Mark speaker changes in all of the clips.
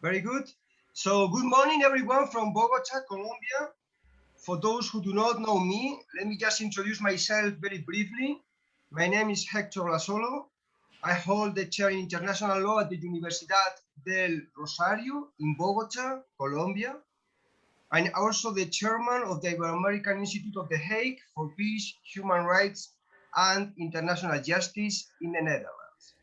Speaker 1: Very good. So good morning, everyone from Bogota, Colombia. For those who do not know me, let me just introduce myself very briefly. My name is Hector Olasolo. I hold the chair in international law at the Universidad del Rosario in Bogota, Colombia. I'm also the chairman of the Ibero-American Institute of The Hague for Peace, Human Rights, and International Justice in the Netherlands.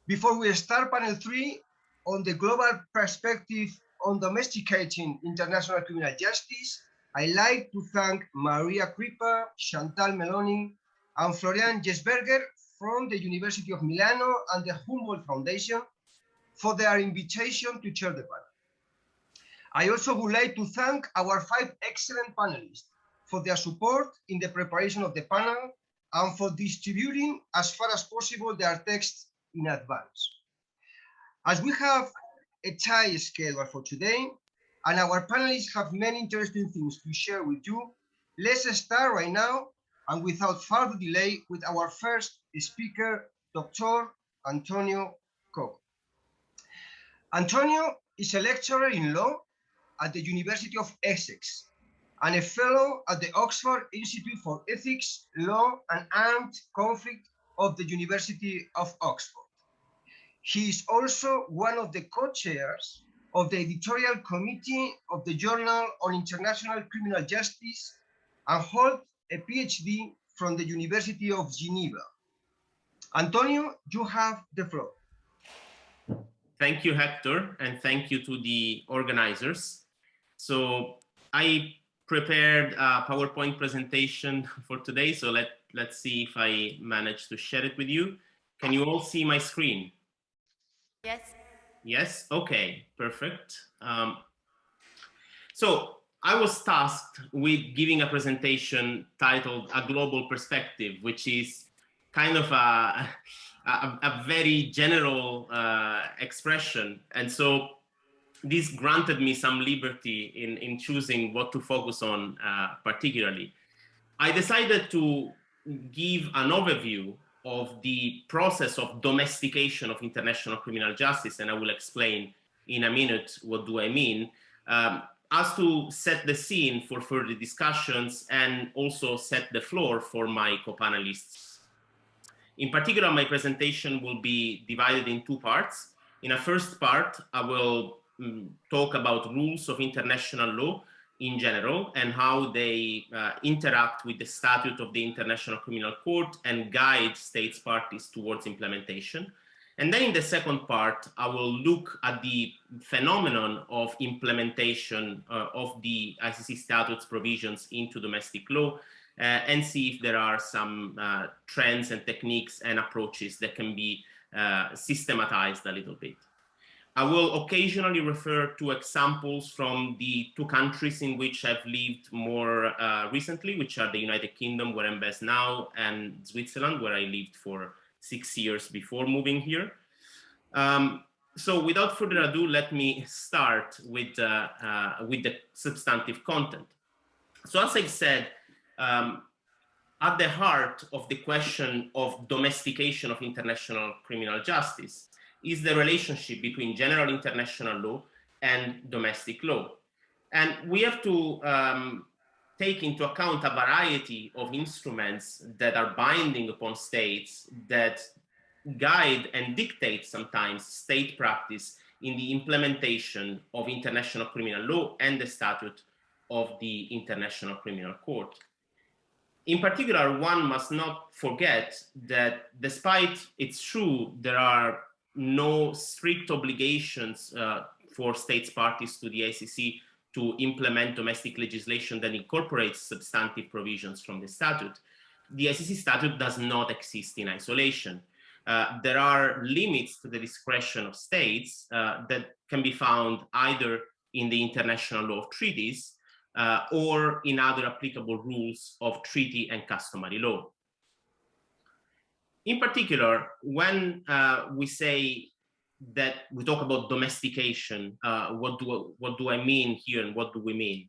Speaker 1: Before we start panel 3 on the global perspective on domesticating international criminal justice, I'd like to thank Maria Kripa, Chantal Meloni, and Florian Jesberger from the University of Milano and the Humboldt Foundation for their invitation to chair the panel. I also would like to thank our 5 excellent panelists for their support in the preparation of the panel and for distributing as far as possible their texts in advance. As we have a tight schedule for today, and our panelists have many interesting things to share with you, let's start right now and without further delay with our first speaker, Dr. Antonio Coco. Antonio is a lecturer in law at the University of Essex and a fellow at the Oxford Institute for Ethics, Law and Armed Conflict of the University of Oxford. He is also one of the co-chairs of the editorial committee of the Journal on International Criminal Justice and holds a PhD from the University of Geneva. Antonio, you have the floor.
Speaker 2: Thank you, Hector, and thank you to the organizers. So I prepared a PowerPoint presentation for today, so let's see if I manage to share it with you. Can you all see my screen?
Speaker 3: Yes.
Speaker 2: Yes, okay, perfect. So I was tasked with giving a presentation titled A Global Perspective, which is kind of a very general expression. And so this granted me some liberty in choosing what to focus on particularly. I decided to give an overview of the process of domestication of international criminal justice, and I will explain in a minute what do I mean, as to set the scene for further discussions and also set the floor for my co-panelists. In particular, my presentation will be divided in 2 parts. In a first part, I will talk about rules of international law in general and how they interact with the statute of the International Criminal Court and guide states parties towards implementation. And then in the second part, I will look at the phenomenon of implementation of the ICC statutes provisions into domestic law and see if there are some trends and techniques and approaches that can be systematized a little bit. I will occasionally refer to examples from the 2 countries in which I've lived more recently, which are the United Kingdom, where I'm based now, and Switzerland, where I lived for 6 years before moving here. So without further ado, let me start with the substantive content. So as I've said, at the heart of the question of domestication of international criminal justice is the relationship between general international law and domestic law. And we have to take into account a variety of instruments that are binding upon states that guide and dictate sometimes state practice in the implementation of international criminal law and the statute of the International Criminal Court. In particular, one must not forget that despite it's true there are no strict obligations for states parties to the ICC to implement domestic legislation that incorporates substantive provisions from the statute, the ICC statute does not exist in isolation. There are limits to the discretion of states that can be found either in the international law of treaties or in other applicable rules of treaty and customary law. In particular, when we say that we talk about domestication, what do I mean here and what do we mean?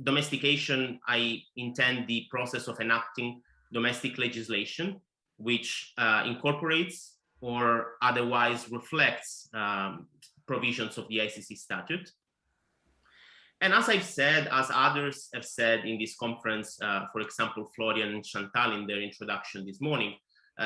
Speaker 2: Domestication, I intend the process of enacting domestic legislation, which incorporates or otherwise reflects provisions of the ICC statute. And as I've said, as others have said in this conference, for example, Florian and Chantal in their introduction this morning,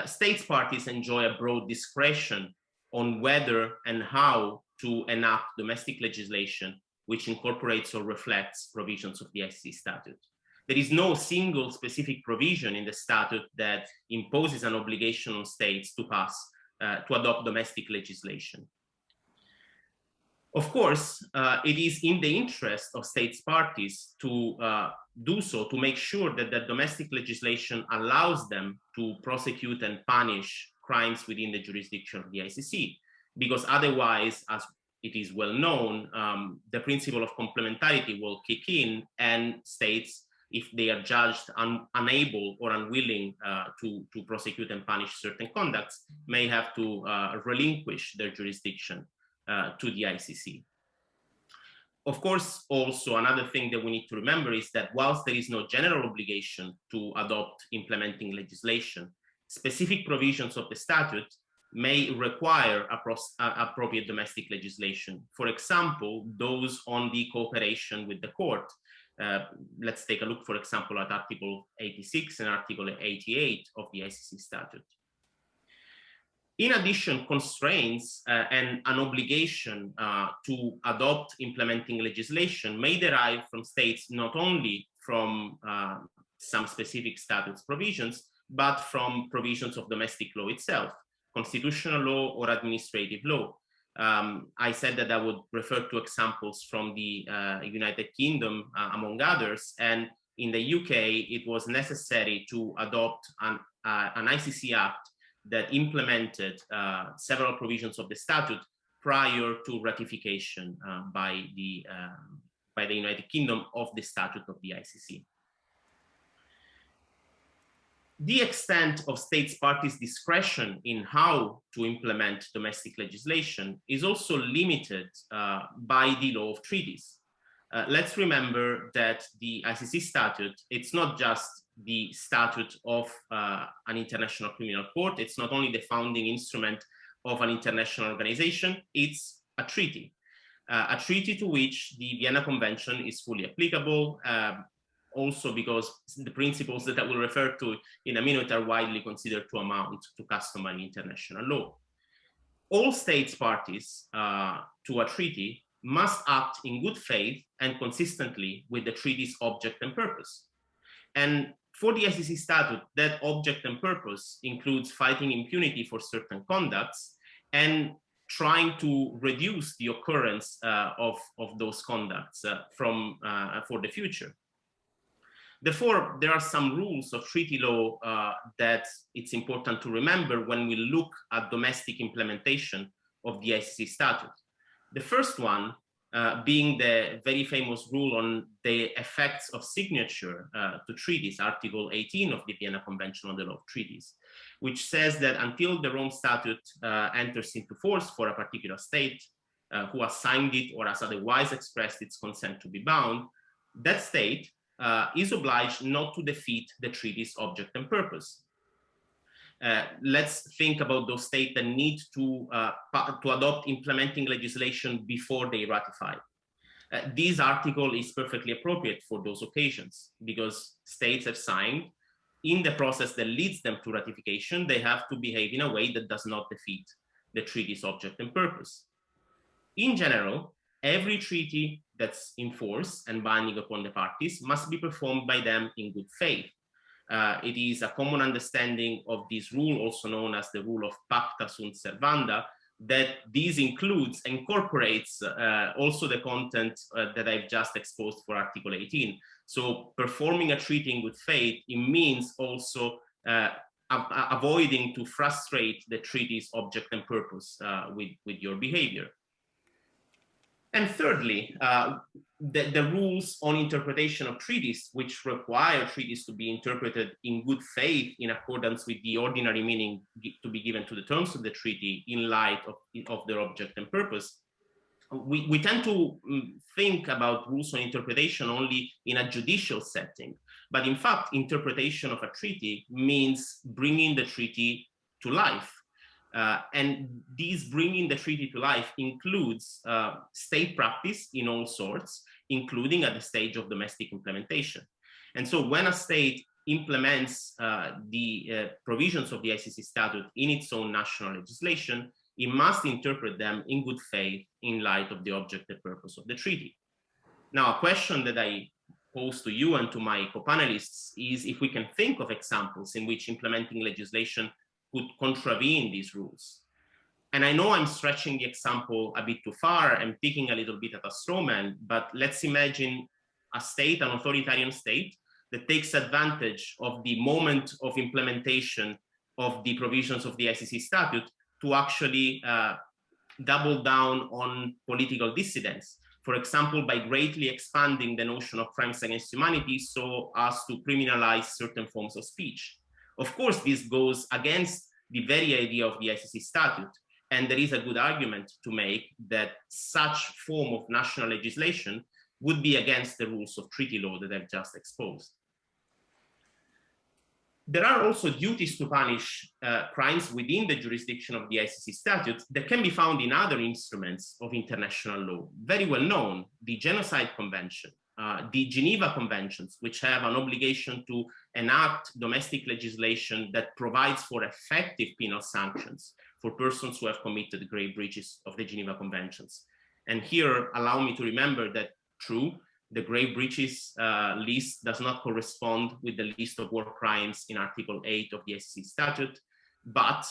Speaker 2: states parties enjoy a broad discretion on whether and how to enact domestic legislation which incorporates or reflects provisions of the ICC statute. There is no single specific provision in the statute that imposes an obligation on states to adopt domestic legislation. Of course, it is in the interest of states parties to do so, to make sure that the domestic legislation allows them to prosecute and punish crimes within the jurisdiction of the ICC, because otherwise, as it is well known, the principle of complementarity will kick in, and states, if they are judged unable or unwilling to prosecute and punish certain conducts, may have to relinquish their jurisdiction to the ICC. Of course, also another thing that we need to remember is that whilst there is no general obligation to adopt implementing legislation, specific provisions of the statute may require appropriate domestic legislation. For example, those on the cooperation with the court. Let's take a look, for example, at Article 86 and Article 88 of the ICC statute. In addition, constraints and an obligation to adopt implementing legislation may derive from states not only from some specific statutes provisions, but from provisions of domestic law itself, constitutional law or administrative law. I said that I would refer to examples from the United Kingdom, among others, and in the UK, it was necessary to adopt an ICC Act that implemented several provisions of the statute prior to ratification by the United Kingdom of the statute of the ICC. The extent of states parties' discretion in how to implement domestic legislation is also limited by the law of treaties. Let's remember that the ICC statute, it's not just the statute of an international criminal court. It's not only the founding instrument of an international organization, it's a treaty to which the Vienna Convention is fully applicable, also because the principles that I will refer to in a minute are widely considered to amount to customary international law. All states parties to a treaty must act in good faith and consistently with the treaty's object and purpose. And for the ICC statute, that object and purpose includes fighting impunity for certain conducts and trying to reduce the occurrence of those conducts for the future. Therefore, there are some rules of treaty law that it's important to remember when we look at domestic implementation of the ICC statute. The first one being the very famous rule on the effects of signature to treaties, Article 18 of the Vienna Convention on the Law of Treaties, which says that until the Rome Statute enters into force for a particular state who has signed it or has otherwise expressed its consent to be bound, that state is obliged not to defeat the treaty's object and purpose. Let's think about those states that need to adopt implementing legislation before they ratify. This article is perfectly appropriate for those occasions because states have signed. In the process that leads them to ratification, they have to behave in a way that does not defeat the treaty's object and purpose. In general, every treaty that's in force and binding upon the parties must be performed by them in good faith. It is a common understanding of this rule, also known as the rule of pacta sunt servanda, that this incorporates also the content that I've just exposed for Article 18. So performing a treaty in good faith, it means also avoiding to frustrate the treaty's object and purpose with your behavior. And thirdly, the rules on interpretation of treaties, which require treaties to be interpreted in good faith in accordance with the ordinary meaning to be given to the terms of the treaty in light of their object and purpose. We tend to think about rules on interpretation only in a judicial setting, but in fact, interpretation of a treaty means bringing the treaty to life. And these bringing the treaty to life includes state practice in all sorts, including at the stage of domestic implementation. And so when a state implements the provisions of the ICC statute in its own national legislation, it must interpret them in good faith in light of the object and purpose of the treaty. Now, a question that I pose to you and to my co-panelists is if we can think of examples in which implementing legislation could contravene these rules. And I know I'm stretching the example a bit too far and picking a little bit at a straw man, but let's imagine a state, an authoritarian state, that takes advantage of the moment of implementation of the provisions of the ICC statute to actually double down on political dissidents. For example, by greatly expanding the notion of crimes against humanity so as to criminalize certain forms of speech. Of course, this goes against the very idea of the ICC statute, and there is a good argument to make that such form of national legislation would be against the rules of treaty law that I've just exposed. There are also duties to punish crimes within the jurisdiction of the ICC statute that can be found in other instruments of international law, very well known, the Genocide Convention, the Geneva Conventions, which have an obligation to enact domestic legislation that provides for effective penal sanctions for persons who have committed grave breaches of the Geneva Conventions. And here, allow me to remember that, true, the grave breaches list does not correspond with the list of war crimes in Article 8 of the ICC statute, but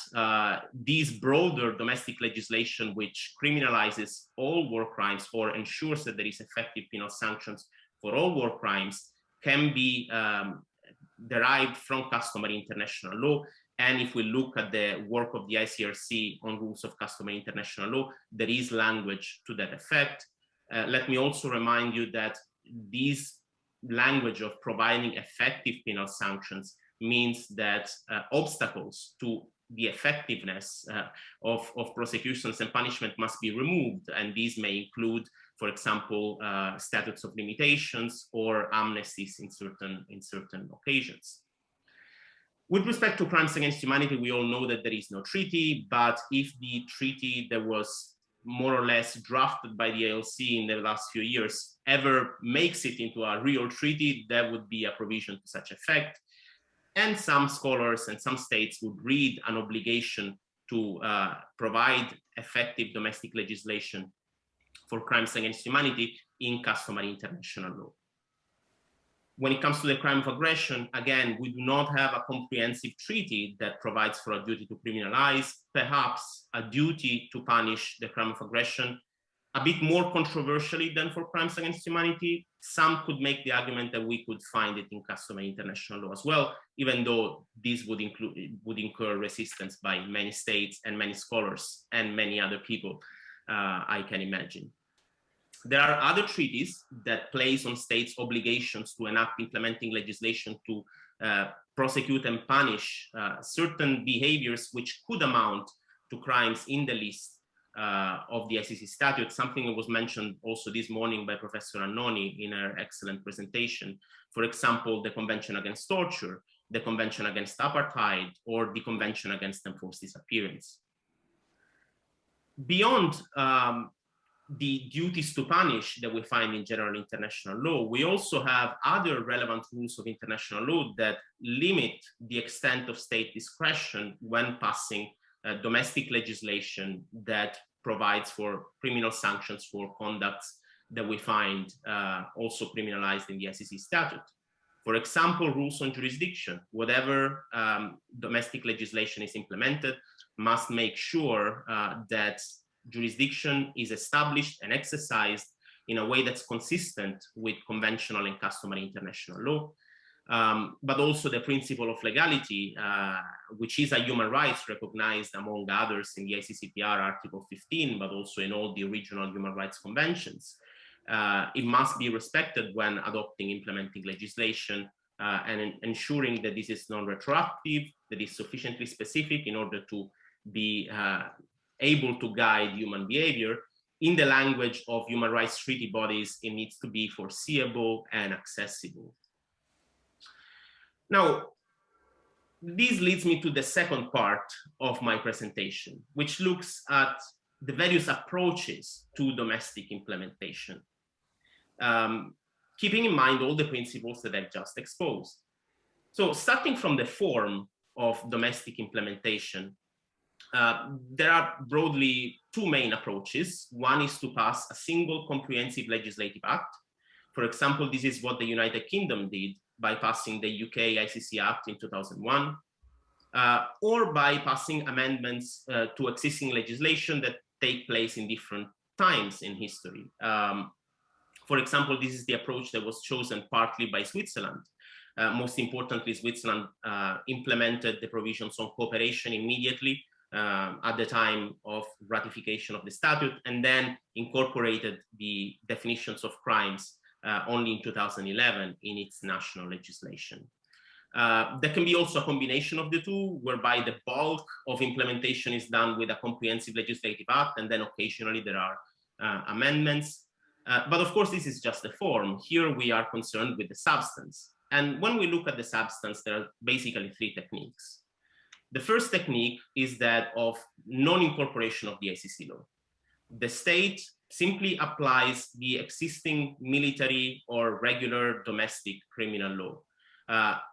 Speaker 2: this broader domestic legislation which criminalizes all war crimes or ensures that there is effective penal sanctions for all war crimes can be derived from customary international law. And if we look at the work of the ICRC on rules of customary international law, there is language to that effect. Let me also remind you that this language of providing effective penal sanctions means that obstacles to the effectiveness of prosecutions and punishment must be removed. And these may include, for example, statutes of limitations or amnesties in certain occasions. With respect to crimes against humanity, we all know that there is no treaty, but if the treaty that was more or less drafted by the ALC in the last few years ever makes it into a real treaty, there would be a provision to such effect. And some scholars and some states would read an obligation to provide effective domestic legislation for crimes against humanity in customary international law. When it comes to the crime of aggression, again, we do not have a comprehensive treaty that provides for a duty to criminalize, perhaps a duty to punish the crime of aggression, a bit more controversially than for crimes against humanity. Some could make the argument that we could find it in customary international law as well, even though this would incur resistance by many states and many scholars and many other people, I can imagine. There are other treaties that place on states obligations to enact implementing legislation to prosecute and punish certain behaviors which could amount to crimes in the list of the ICC statute, something that was mentioned also this morning by Professor Annoni in her excellent presentation. For example, the Convention Against Torture, the Convention Against Apartheid, or the Convention Against Enforced Disappearance. Beyond the duties to punish that we find in general international law, we also have other relevant rules of international law that limit the extent of state discretion when passing domestic legislation that provides for criminal sanctions for conducts that we find also criminalized in the ICC statute. For example, rules on jurisdiction. Whatever domestic legislation is implemented must make sure that jurisdiction is established and exercised in a way that's consistent with conventional and customary international law, but also the principle of legality, which is a human rights recognized among others in the ICCPR Article 15, but also in all the regional human rights conventions. It must be respected when adopting implementing legislation and ensuring that this is non-retroactive, that is sufficiently specific in order to be able to guide human behavior. In the language of human rights treaty bodies, it needs to be foreseeable and accessible. Now, This leads me to the second part of my presentation, which looks at the various approaches to domestic implementation, keeping in mind all the principles that I've just exposed. So starting from the form of domestic implementation, there are broadly two main approaches. One is to pass a single comprehensive legislative act. For example, this is what the United Kingdom did by passing the UK ICC Act in 2001, or by passing amendments to existing legislation that take place in different times in history. For example, this is the approach that was chosen partly by Switzerland. Most importantly, Switzerland implemented the provisions on cooperation immediately at the time of ratification of the statute, and then incorporated the definitions of crimes only in 2011 in its national legislation. There can be also a combination of the two, whereby the bulk of implementation is done with a comprehensive legislative act, and then occasionally there are amendments. But of course, this is just the form. Here we are concerned with the substance. And when we look at the substance, there are basically three techniques. The first technique is that of non-incorporation of the ICC law. The state simply applies the existing military or regular domestic criminal law.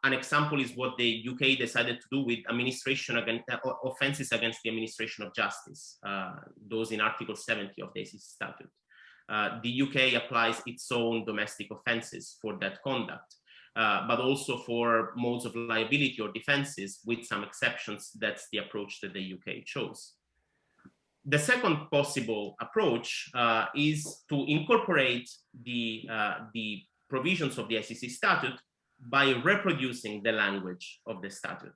Speaker 2: An example is what the UK decided to do with administration against offenses against the administration of justice, those in Article 70 of the ICC statute. The UK applies its own domestic offenses for that conduct, but also for modes of liability or defenses, with some exceptions. That's the approach that the UK chose. The second possible approach is to incorporate the provisions of the ICC statute by reproducing the language of the statute.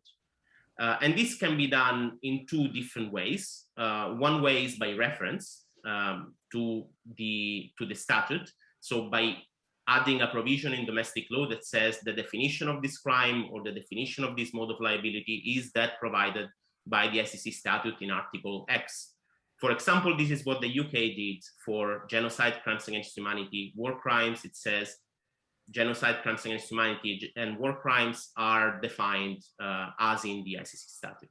Speaker 2: And this can be done in two different ways. One way is by reference to the statute. So by adding a provision in domestic law that says the definition of this crime or the definition of this mode of liability is that provided by the ICC statute in Article X. For example, this is what the UK did for genocide, crimes against humanity, war crimes. It says genocide, crimes against humanity, and war crimes are defined as in the ICC statute.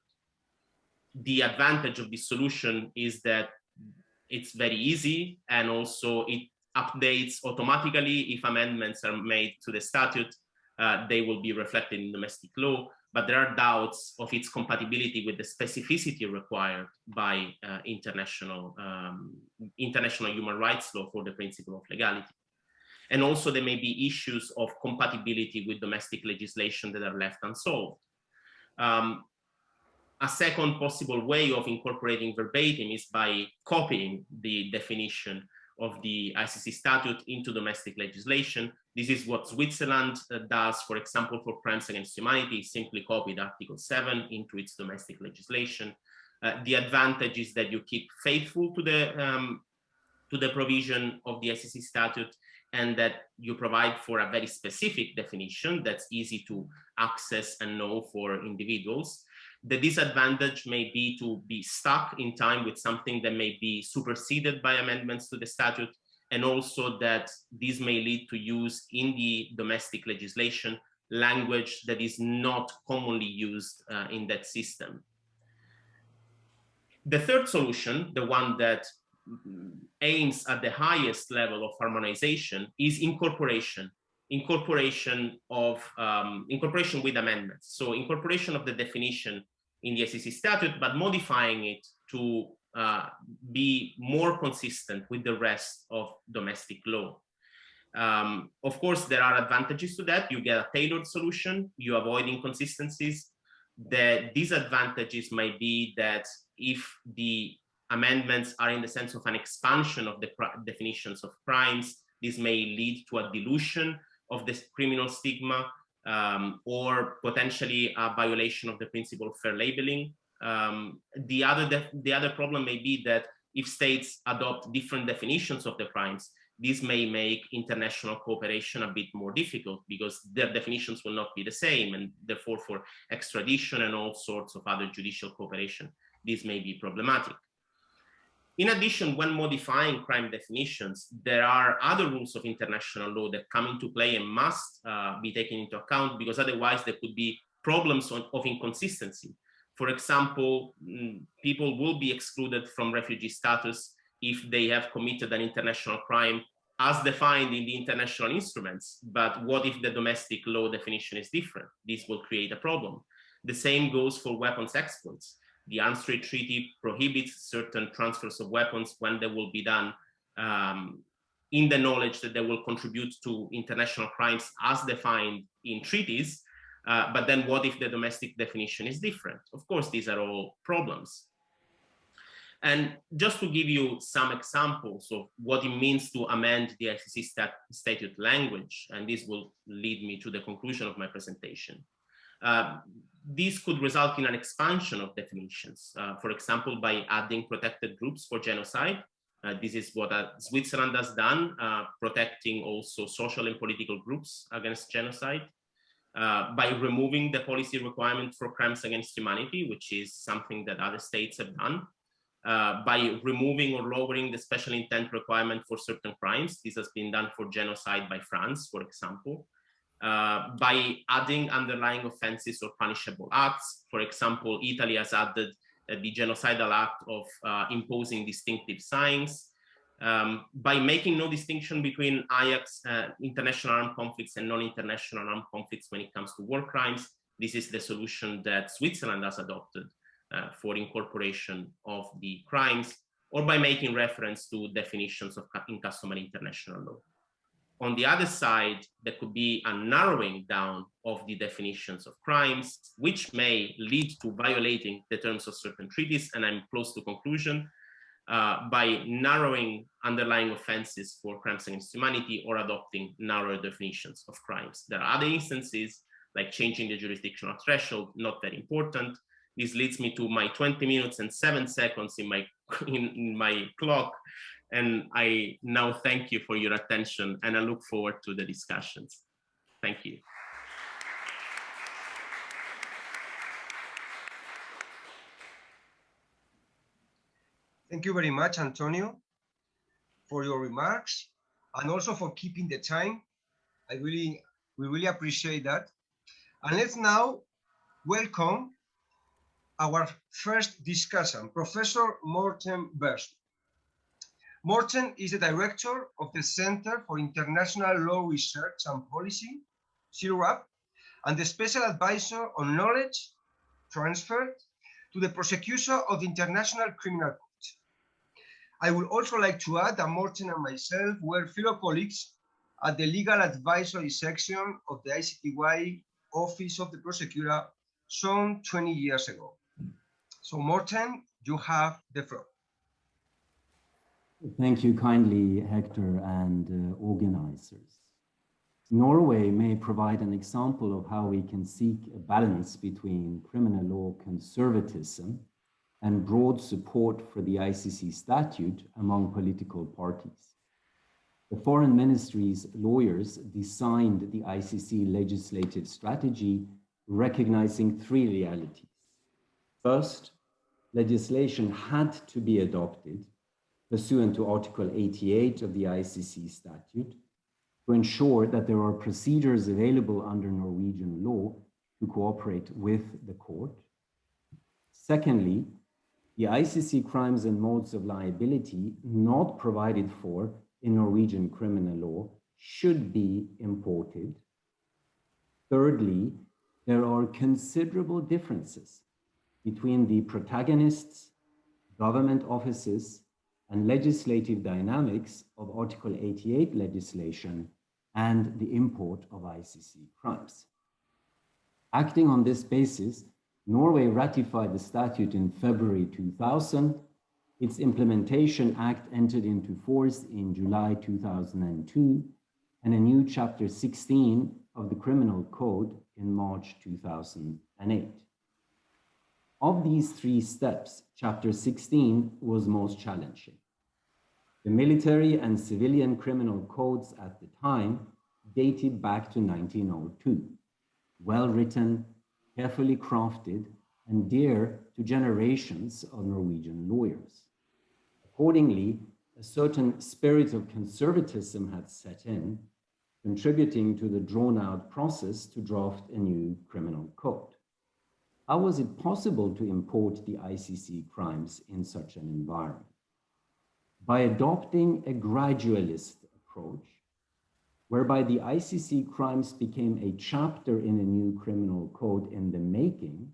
Speaker 2: The advantage of this solution is that it's very easy, and also it updates automatically. If amendments are made to the statute, they will be reflected in domestic law, but there are doubts of its compatibility with the specificity required by international human rights law for the principle of legality. And also there may be issues of compatibility with domestic legislation that are left unsolved. A second possible way of incorporating verbatim is by copying the definition of the ICC statute into domestic legislation. This is what Switzerland does, for example, for crimes against humanity. Simply copied Article 7 into its domestic legislation. The advantage is that you keep faithful to the provision of the ICC statute, and that you provide for a very specific definition that's easy to access and know for individuals. The disadvantage may be to be stuck in time with something that may be superseded by amendments to the statute, and also that this may lead to use in the domestic legislation language that is not commonly used in that system. The third solution, the one that aims at the highest level of harmonization, is incorporation with amendments. So incorporation of the definition in the ICC statute, but modifying it to be more consistent with the rest of domestic law. Of course, there are advantages to that. You get a tailored solution, you avoid inconsistencies. The disadvantages might be that if the amendments are in the sense of an expansion of the definitions of crimes, this may lead to a dilution of this criminal stigma, or potentially a violation of the principle of fair labeling. The other problem may be that if states adopt different definitions of the crimes, this may make international cooperation a bit more difficult, because their definitions will not be the same, and therefore for extradition and all sorts of other judicial cooperation, this may be problematic. In addition, when modifying crime definitions, there are other rules of international law that come into play and must be taken into account, because otherwise there could be problems of inconsistency. For example, people will be excluded from refugee status if they have committed an international crime as defined in the international instruments. But what if the domestic law definition is different? This will create a problem. The same goes for weapons exports. The Arms Trade Treaty prohibits certain transfers of weapons when they will be done in the knowledge that they will contribute to international crimes as defined in treaties. But then what if the domestic definition is different? Of course, these are all problems. And just to give you some examples of what it means to amend the ICC statute language, and this will lead me to the conclusion of my presentation. This could result in an expansion of definitions, for example, by adding protected groups for genocide. This is what Switzerland has done, protecting also social and political groups against genocide, by removing the policy requirement for crimes against humanity, which is something that other states have done, by removing or lowering the special intent requirement for certain crimes. This has been done for genocide by France, for example, by adding underlying offenses or punishable acts. For example, Italy has added the genocidal act of imposing distinctive signs, by making no distinction between IACS, international armed conflicts, and non-international armed conflicts when it comes to war crimes. This is the solution that Switzerland has adopted for incorporation of the crimes, or by making reference to definitions of in customary international law. On the other side, there could be a narrowing down of the definitions of crimes, which may lead to violating the terms of certain treaties, and I'm close to conclusion, by narrowing underlying offenses for crimes against humanity or adopting narrower definitions of crimes. There are other instances, like changing the jurisdictional threshold, not very important. This leads me to my 20 minutes and 7 seconds in my clock. And I now thank you for your attention, and I look forward to the discussions. Thank you.
Speaker 1: Thank you very much, Antonio, for your remarks and also for keeping the time. We really appreciate that. And let's now welcome our first discussant, Professor Morten Bergsmo. Morten is the director of the Center for International Law Research and Policy, CIRAP, and the special advisor on knowledge transfer to the prosecution of the International Criminal Court. I would also like to add that Morten and myself were fellow colleagues at the legal advisory section of the ICTY Office of the Prosecutor some 20 years ago. So Morten, you have the floor.
Speaker 3: Thank you kindly, Hector and organizers. Norway may provide an example of how we can seek a balance between criminal law conservatism and broad support for the ICC statute among political parties. The Foreign Ministry's lawyers designed the ICC legislative strategy recognizing 3 realities. First, legislation had to be adopted pursuant to Article 88 of the ICC statute to ensure that there are procedures available under Norwegian law to cooperate with the court. Secondly, the ICC crimes and modes of liability not provided for in Norwegian criminal law should be imported. Thirdly, there are considerable differences between the protagonists, government offices, and legislative dynamics of Article 88 legislation and the import of ICC crimes. Acting on this basis, Norway ratified the statute in February 2000. Its Implementation Act entered into force in July 2002, and a new Chapter 16 of the Criminal Code in March 2008. Of these 3 steps, Chapter 16 was most challenging. The military and civilian criminal codes at the time dated back to 1902, well written, carefully crafted, and dear to generations of Norwegian lawyers. Accordingly, a certain spirit of conservatism had set in, contributing to the drawn-out process to draft a new criminal code. how was it possible to import the ICC crimes in such an environment? By adopting a gradualist approach, whereby the ICC crimes became a chapter in a new criminal code in the making,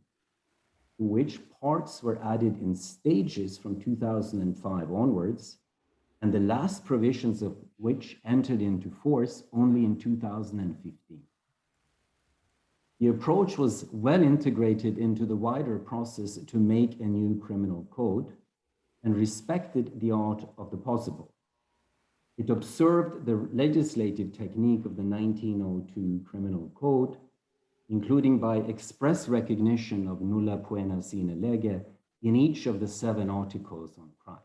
Speaker 3: to which parts were added in stages from 2005 onwards, and the last provisions of which entered into force only in 2015. The approach was well integrated into the wider process to make a new criminal code and respected the art of the possible. It observed the legislative technique of the 1902 Criminal Code, including by express recognition of nulla poena sine lege in each of the 7 articles on crime.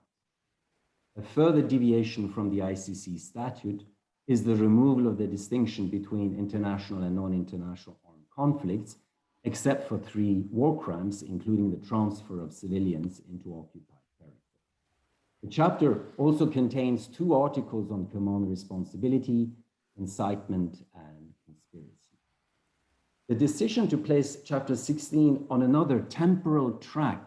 Speaker 3: A further deviation from the ICC statute is the removal of the distinction between international and non-international armed conflicts, except for 3 war crimes, including the transfer of civilians into occupied territory. The chapter also contains 2 articles on command responsibility, incitement, and conspiracy. The decision to place chapter 16 on another temporal track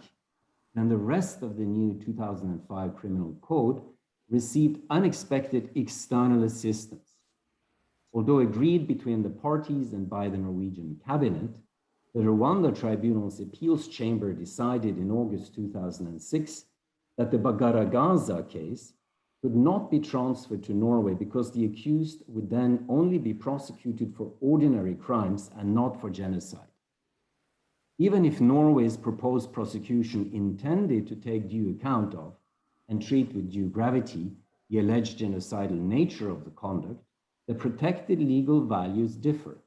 Speaker 3: than the rest of the new 2005 Criminal Code received unexpected external assistance. Although agreed between the parties and by the Norwegian cabinet, the Rwanda Tribunal's appeals chamber decided in August 2006 that the Bagaragaza case could not be transferred to Norway because the accused would then only be prosecuted for ordinary crimes and not for genocide. Even if Norway's proposed prosecution intended to take due account of and treat with due gravity the alleged genocidal nature of the conduct, the protected legal values differ.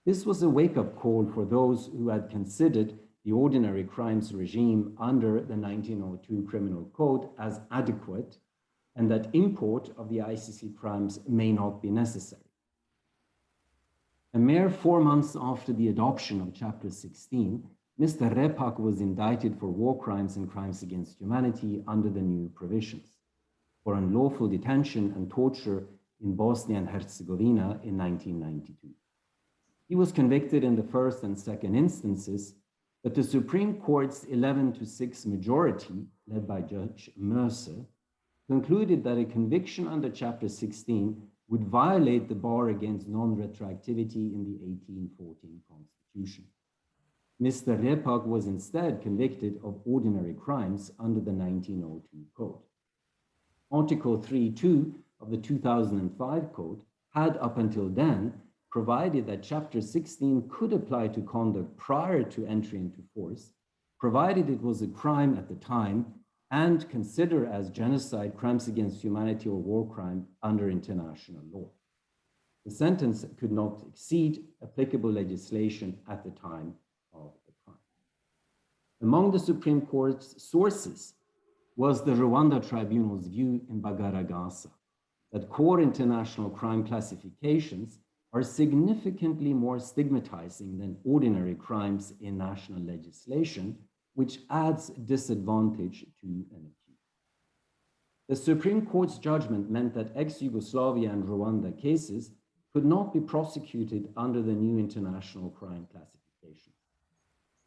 Speaker 3: This was a wake-up call for those who had considered the ordinary crimes regime under the 1902 Criminal Code as adequate, and that import of the ICC crimes may not be necessary. A mere 4 months after the adoption of Chapter 16, Mr. Repak was indicted for war crimes and crimes against humanity under the new provisions, for unlawful detention and torture in Bosnia and Herzegovina in 1992. He was convicted in the first and second instances, but the Supreme Court's 11-6 majority, led by Judge Mercer, concluded that a conviction under Chapter 16 would violate the bar against non-retroactivity in the 1814 Constitution. Mr. Repak was instead convicted of ordinary crimes under the 1902 Code. Article 3.2 of the 2005 Code had up until then provided that Chapter 16 could apply to conduct prior to entry into force, provided it was a crime at the time and considered as genocide, crimes against humanity, or war crime under international law. The sentence could not exceed applicable legislation at the time of the crime. Among the Supreme Court's sources was the Rwanda Tribunal's view in Bagaragaza that core international crime classifications are significantly more stigmatizing than ordinary crimes in national legislation, which adds disadvantage to an accused. The Supreme Court's judgment meant that ex-Yugoslavia and Rwanda cases could not be prosecuted under the new international crime classification.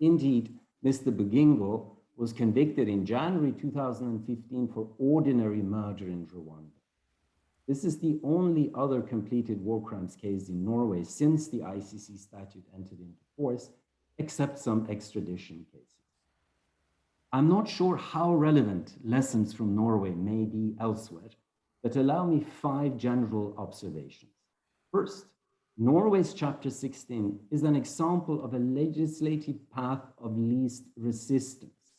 Speaker 3: Indeed, Mr. Bugingo was convicted in January 2015 for ordinary murder in Rwanda. This is the only other completed war crimes case in Norway since the ICC statute entered into force, except some extradition cases. I'm not sure how relevant lessons from Norway may be elsewhere, but allow me 5 general observations. First, Norway's Chapter 16 is an example of a legislative path of least resistance,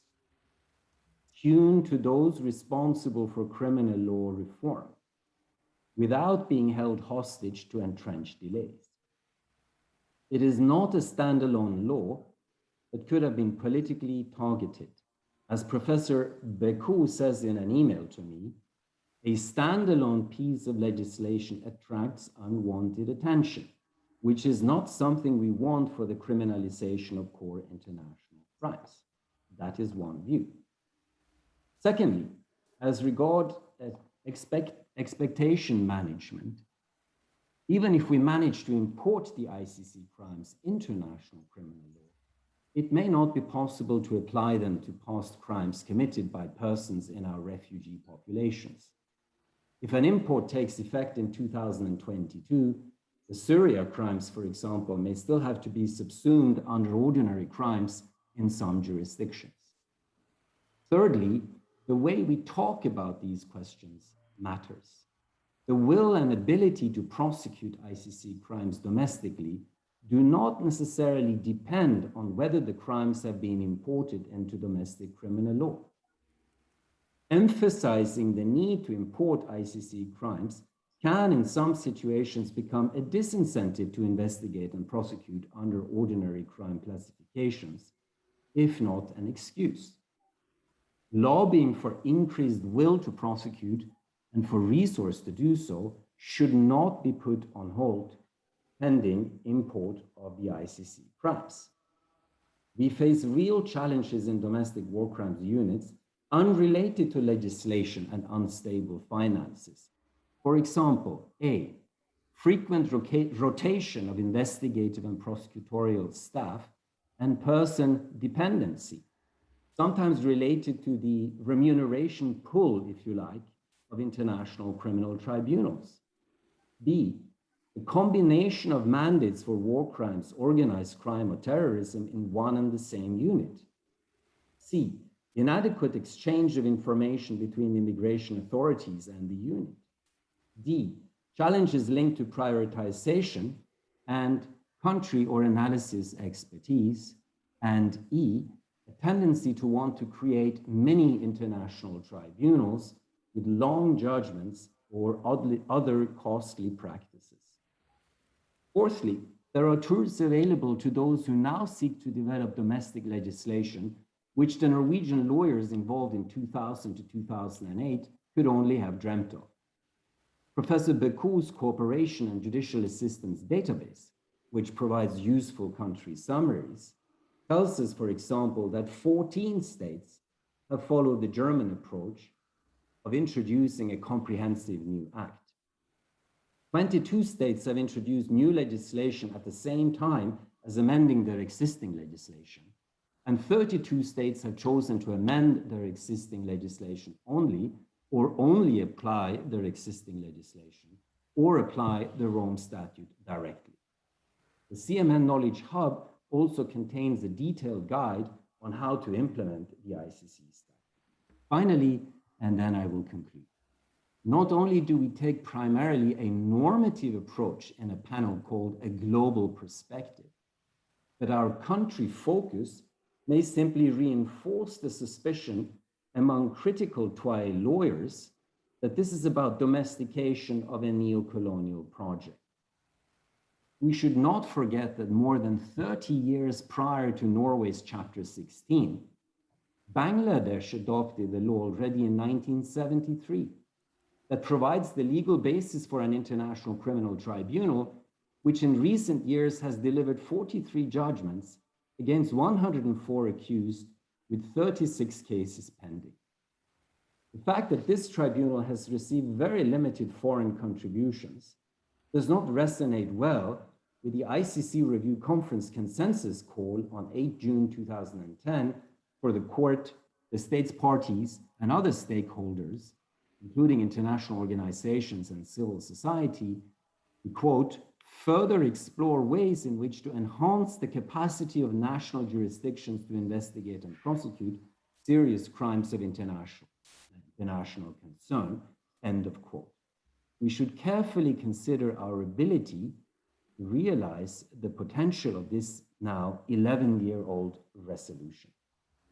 Speaker 3: tuned to those responsible for criminal law reform, without being held hostage to entrenched delays. It is not a standalone law, but could have been politically targeted. As Professor Beku says in an email to me, a standalone piece of legislation attracts unwanted attention, which is not something we want for the criminalization of core international crimes. That is one view. Secondly, as regard expectation management, even if we manage to import the ICC crimes into national criminal law, it may not be possible to apply them to past crimes committed by persons in our refugee populations. If an import takes effect in 2022, the Syria crimes, for example, may still have to be subsumed under ordinary crimes in some jurisdictions. Thirdly, the way we talk about these questions matters. The will and ability to prosecute ICC crimes domestically do not necessarily depend on whether the crimes have been imported into domestic criminal law. Emphasizing the need to import ICC crimes can, in some situations, become a disincentive to investigate and prosecute under ordinary crime classifications, if not an excuse. Lobbying for increased will to prosecute and for resource to do so should not be put on hold pending import of the ICC crimes. We face real challenges in domestic war crimes units unrelated to legislation and unstable finances. For example, A, frequent rotation of investigative and prosecutorial staff and person dependency, sometimes related to the remuneration pool, if you like, of international criminal tribunals. B, the combination of mandates for war crimes, organized crime, or terrorism in one and the same unit. C, inadequate exchange of information between the immigration authorities and the unit. D, challenges linked to prioritization and country or analysis expertise. And E, a tendency to want to create many international tribunals with long judgments or other costly practices. Fourthly, there are tools available to those who now seek to develop domestic legislation, which the Norwegian lawyers involved in 2000 to 2008 could only have dreamt of. Professor Bergsmo's Cooperation and Judicial Assistance Database, which provides useful country summaries, tells us, for example, that 14 states have followed the German approach of introducing a comprehensive new act. 22 states have introduced new legislation at the same time as amending their existing legislation, and 32 states have chosen to amend their existing legislation only, or only apply their existing legislation, or apply the Rome Statute directly. The CMN Knowledge Hub also contains a detailed guide on how to implement the ICC statute. Finally, and then I will conclude, not only do we take primarily a normative approach in a panel called a global perspective, but our country focus may simply reinforce the suspicion among critical TWAE lawyers that this is about domestication of a neo-colonial project. We should not forget that more than 30 years prior to Norway's Chapter 16, Bangladesh adopted a law already in 1973 that provides the legal basis for an international criminal tribunal, which in recent years has delivered 43 judgments against 104 accused with 36 cases pending. The fact that this tribunal has received very limited foreign contributions does not resonate well with the ICC Review Conference consensus call on 8 June 2010 for the court, the state's parties, and other stakeholders, including international organizations and civil society, to, quote, further explore ways in which to enhance the capacity of national jurisdictions to investigate and prosecute serious crimes of international concern, end of quote. We should carefully consider our ability to realize the potential of this now 11-year-old resolution.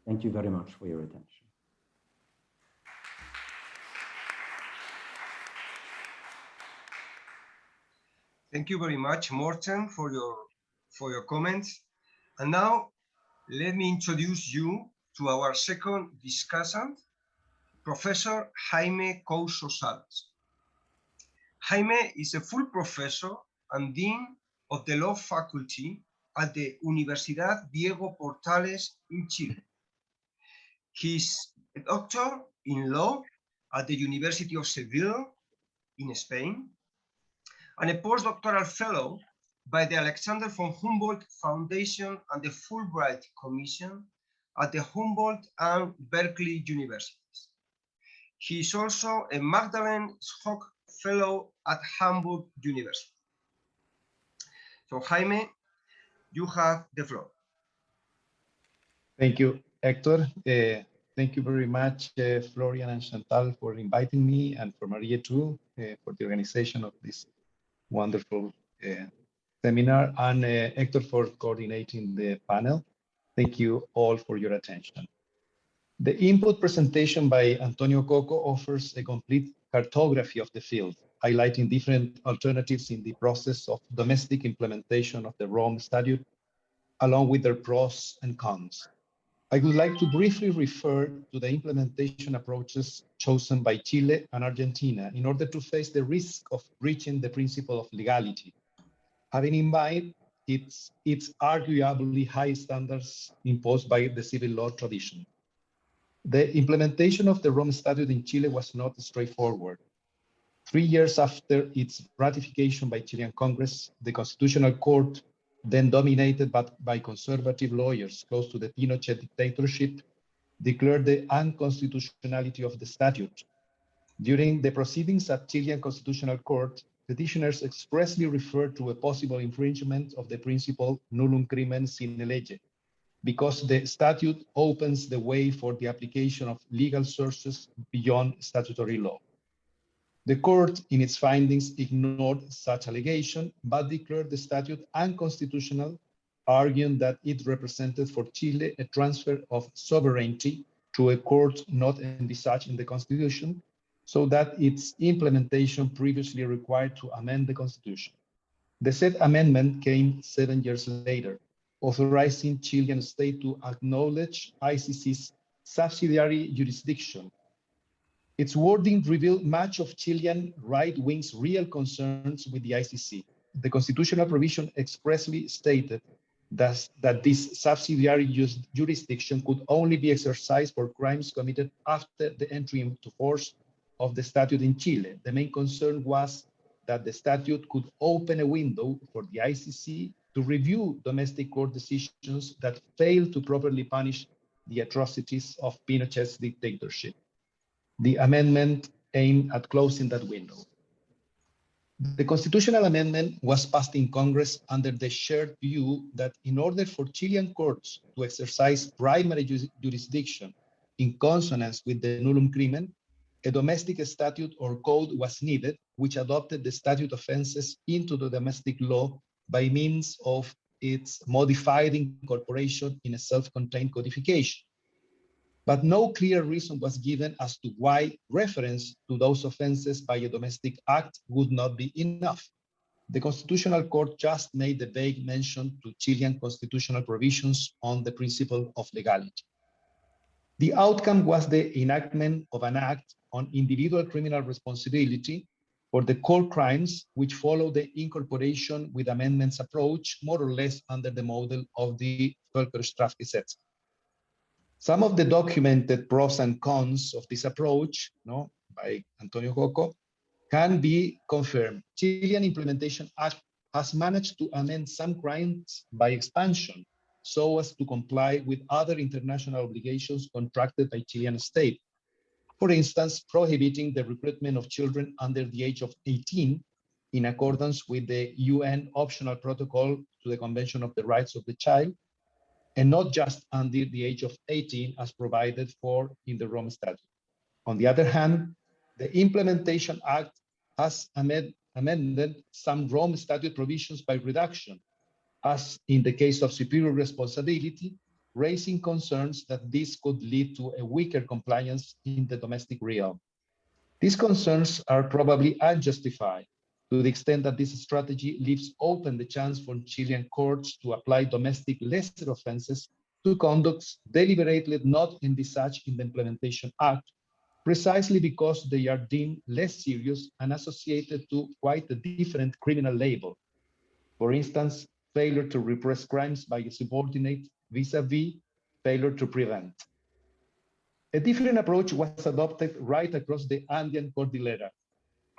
Speaker 3: Thank you very much for your attention.
Speaker 1: Thank you very much, Morten, for your comments. And now, let me introduce you to our second discussant, Professor Jaime Couso Sales. Jaime is a full professor and dean of the law faculty at the Universidad Diego Portales in Chile. He's a doctor in law at the University of Seville in Spain, and a postdoctoral fellow by the Alexander von Humboldt Foundation and the Fulbright Commission at the Humboldt and Berkeley universities. He is also a Magdalene Schock Fellow at Hamburg University. So Jaime, you have the floor.
Speaker 4: Thank you, Hector. Thank you very much, Florian and Chantal, for inviting me, and for Maria too, for the organization of this wonderful seminar, and Hector for coordinating the panel. Thank you all for your attention. The input presentation by Antonio Coco offers a complete cartography of the field, highlighting different alternatives in the process of domestic implementation of the Rome Statute, along with their pros and cons. I would like to briefly refer to the implementation approaches chosen by Chile and Argentina in order to face the risk of breaching the principle of legality, having in mind its arguably high standards imposed by the civil law tradition. The implementation of the Rome Statute in Chile was not straightforward. 3 years after its ratification by Chilean Congress, the Constitutional Court, then dominated by conservative lawyers close to the Pinochet dictatorship, declared the unconstitutionality of the statute. During the proceedings at Chilean Constitutional Court, petitioners expressly referred to a possible infringement of the principle nullum crimen sine lege, because the statute opens the way for the application of legal sources beyond statutory law. The court, in its findings, ignored such allegation, but declared the statute unconstitutional, arguing that it represented for Chile a transfer of sovereignty to a court not envisaged in the Constitution, so that its implementation previously required to amend the Constitution. The said amendment came 7 years later, authorizing Chilean state to acknowledge ICC's subsidiary jurisdiction. Its wording revealed much of Chilean right-wing's real concerns with the ICC. The constitutional provision expressly stated that this subsidiary jurisdiction could only be exercised for crimes committed after the entry into force of the statute in Chile. The main concern was that the statute could open a window for the ICC to review domestic court decisions that failed to properly punish the atrocities of Pinochet's dictatorship. The amendment aimed at closing that window. The constitutional amendment was passed in Congress under the shared view that in order for Chilean courts to exercise primary jurisdiction in consonance with the nullum crimen, a domestic statute or code was needed, which adopted the statute offenses into the domestic law by means of its modified incorporation in a self-contained codification. But no clear reason was given as to why reference to those offenses by a domestic act would not be enough. The Constitutional Court just made the vague mention to Chilean constitutional provisions on the principle of legality. The outcome was the enactment of an act on individual criminal responsibility for the core crimes, which follow the incorporation with amendments approach, more or less under the model of the Völkerstrafgesetz. Some of the documented pros and cons of this approach, by Antonio Coco, can be confirmed. Chilean Implementation Act has managed to amend some crimes by expansion so as to comply with other international obligations contracted by Chilean state. For instance, prohibiting the recruitment of children under the age of 18 in accordance with the UN optional protocol to the Convention of the Rights of the Child, and not just under the age of 18 as provided for in the Rome Statute. On the other hand, the Implementation Act has amended some Rome Statute provisions by reduction, as in the case of superior responsibility, raising concerns that this could lead to a weaker compliance in the domestic realm. These concerns are probably unjustified to the extent that this strategy leaves open the chance for Chilean courts to apply domestic lesser offenses to conducts deliberately not envisaged in the Implementation Act, precisely because they are deemed less serious and associated to quite a different criminal label. For instance, failure to repress crimes by a subordinate vis-a-vis failure to prevent. A different approach was adopted right across the Andean Cordillera.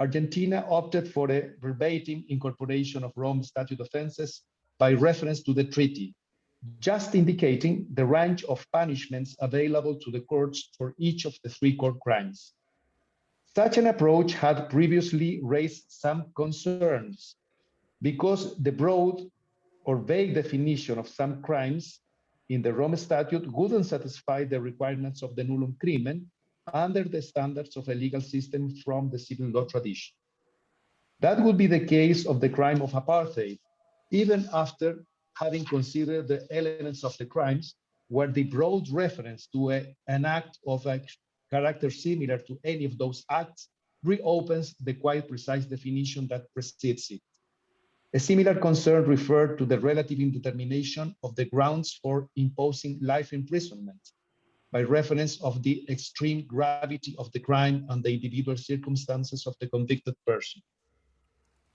Speaker 4: Argentina opted for a verbatim incorporation of Rome Statute offenses by reference to the treaty, just indicating the range of punishments available to the courts for each of the three core crimes. Such an approach had previously raised some concerns because the broad or vague definition of some crimes in the Rome Statute wouldn't satisfy the requirements of the nullum crimen under the standards of a legal system from the civil law tradition. That would be the case of the crime of apartheid, even after having considered the elements of the crimes where the broad reference to an act of a character similar to any of those acts reopens the quite precise definition that precedes it. A similar concern referred to the relative indetermination of the grounds for imposing life imprisonment by reference of the extreme gravity of the crime and the individual circumstances of the convicted person.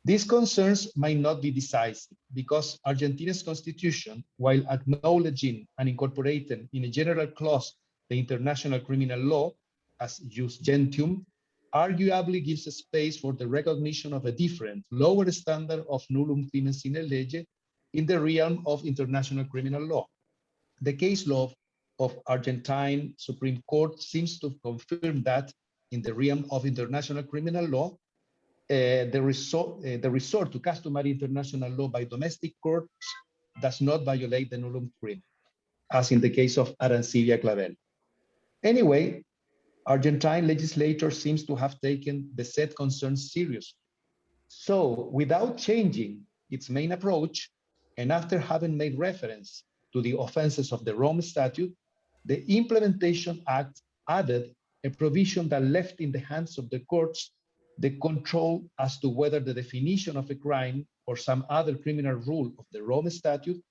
Speaker 4: These concerns might not be decisive because Argentina's constitution, while acknowledging and incorporating in a general clause the international criminal law as jus gentium, arguably gives a space for the recognition of a different, lower standard of nullum crimen sine lege in the realm of international criminal law. The case law of Argentine Supreme Court seems to confirm that in the realm of international criminal law, the resort to customary international law by domestic courts does not violate the nullum crimen, as in the case of Arancibia Clavel. Anyway, Argentine legislature seems to have taken the said concerns seriously. So without changing its main approach, and after having made reference to the offenses of the Rome Statute, the Implementation Act added a provision that left in the hands of the courts the control as to whether the definition of a crime or some other criminal rule of the Rome Statute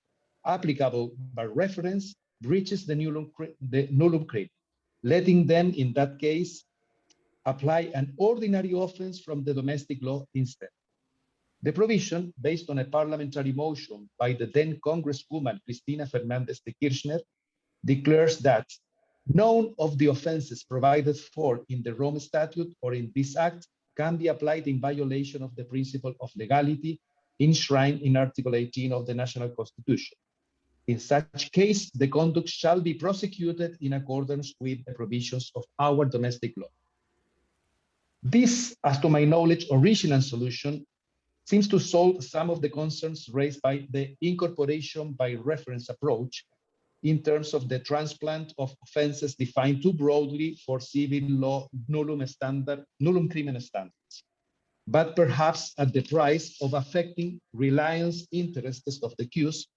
Speaker 4: applicable by reference breaches the nullum crimen, letting them, in that case, apply an ordinary offense from the domestic law instead. The provision, based on a parliamentary motion by the then Congresswoman Cristina Fernandez de Kirchner, declares that none of the offenses provided for in the Rome Statute or in this act can be applied in violation of the principle of legality enshrined in Article 18 of the National Constitution. In such case, the conduct shall be prosecuted in accordance with the provisions of our domestic law. This, as to my knowledge, original solution seems to solve some of the concerns raised by the incorporation by reference approach in terms of the transplant of offenses defined too broadly for civil law nullum crimen standards, but perhaps at the price of affecting reliance interests of the accused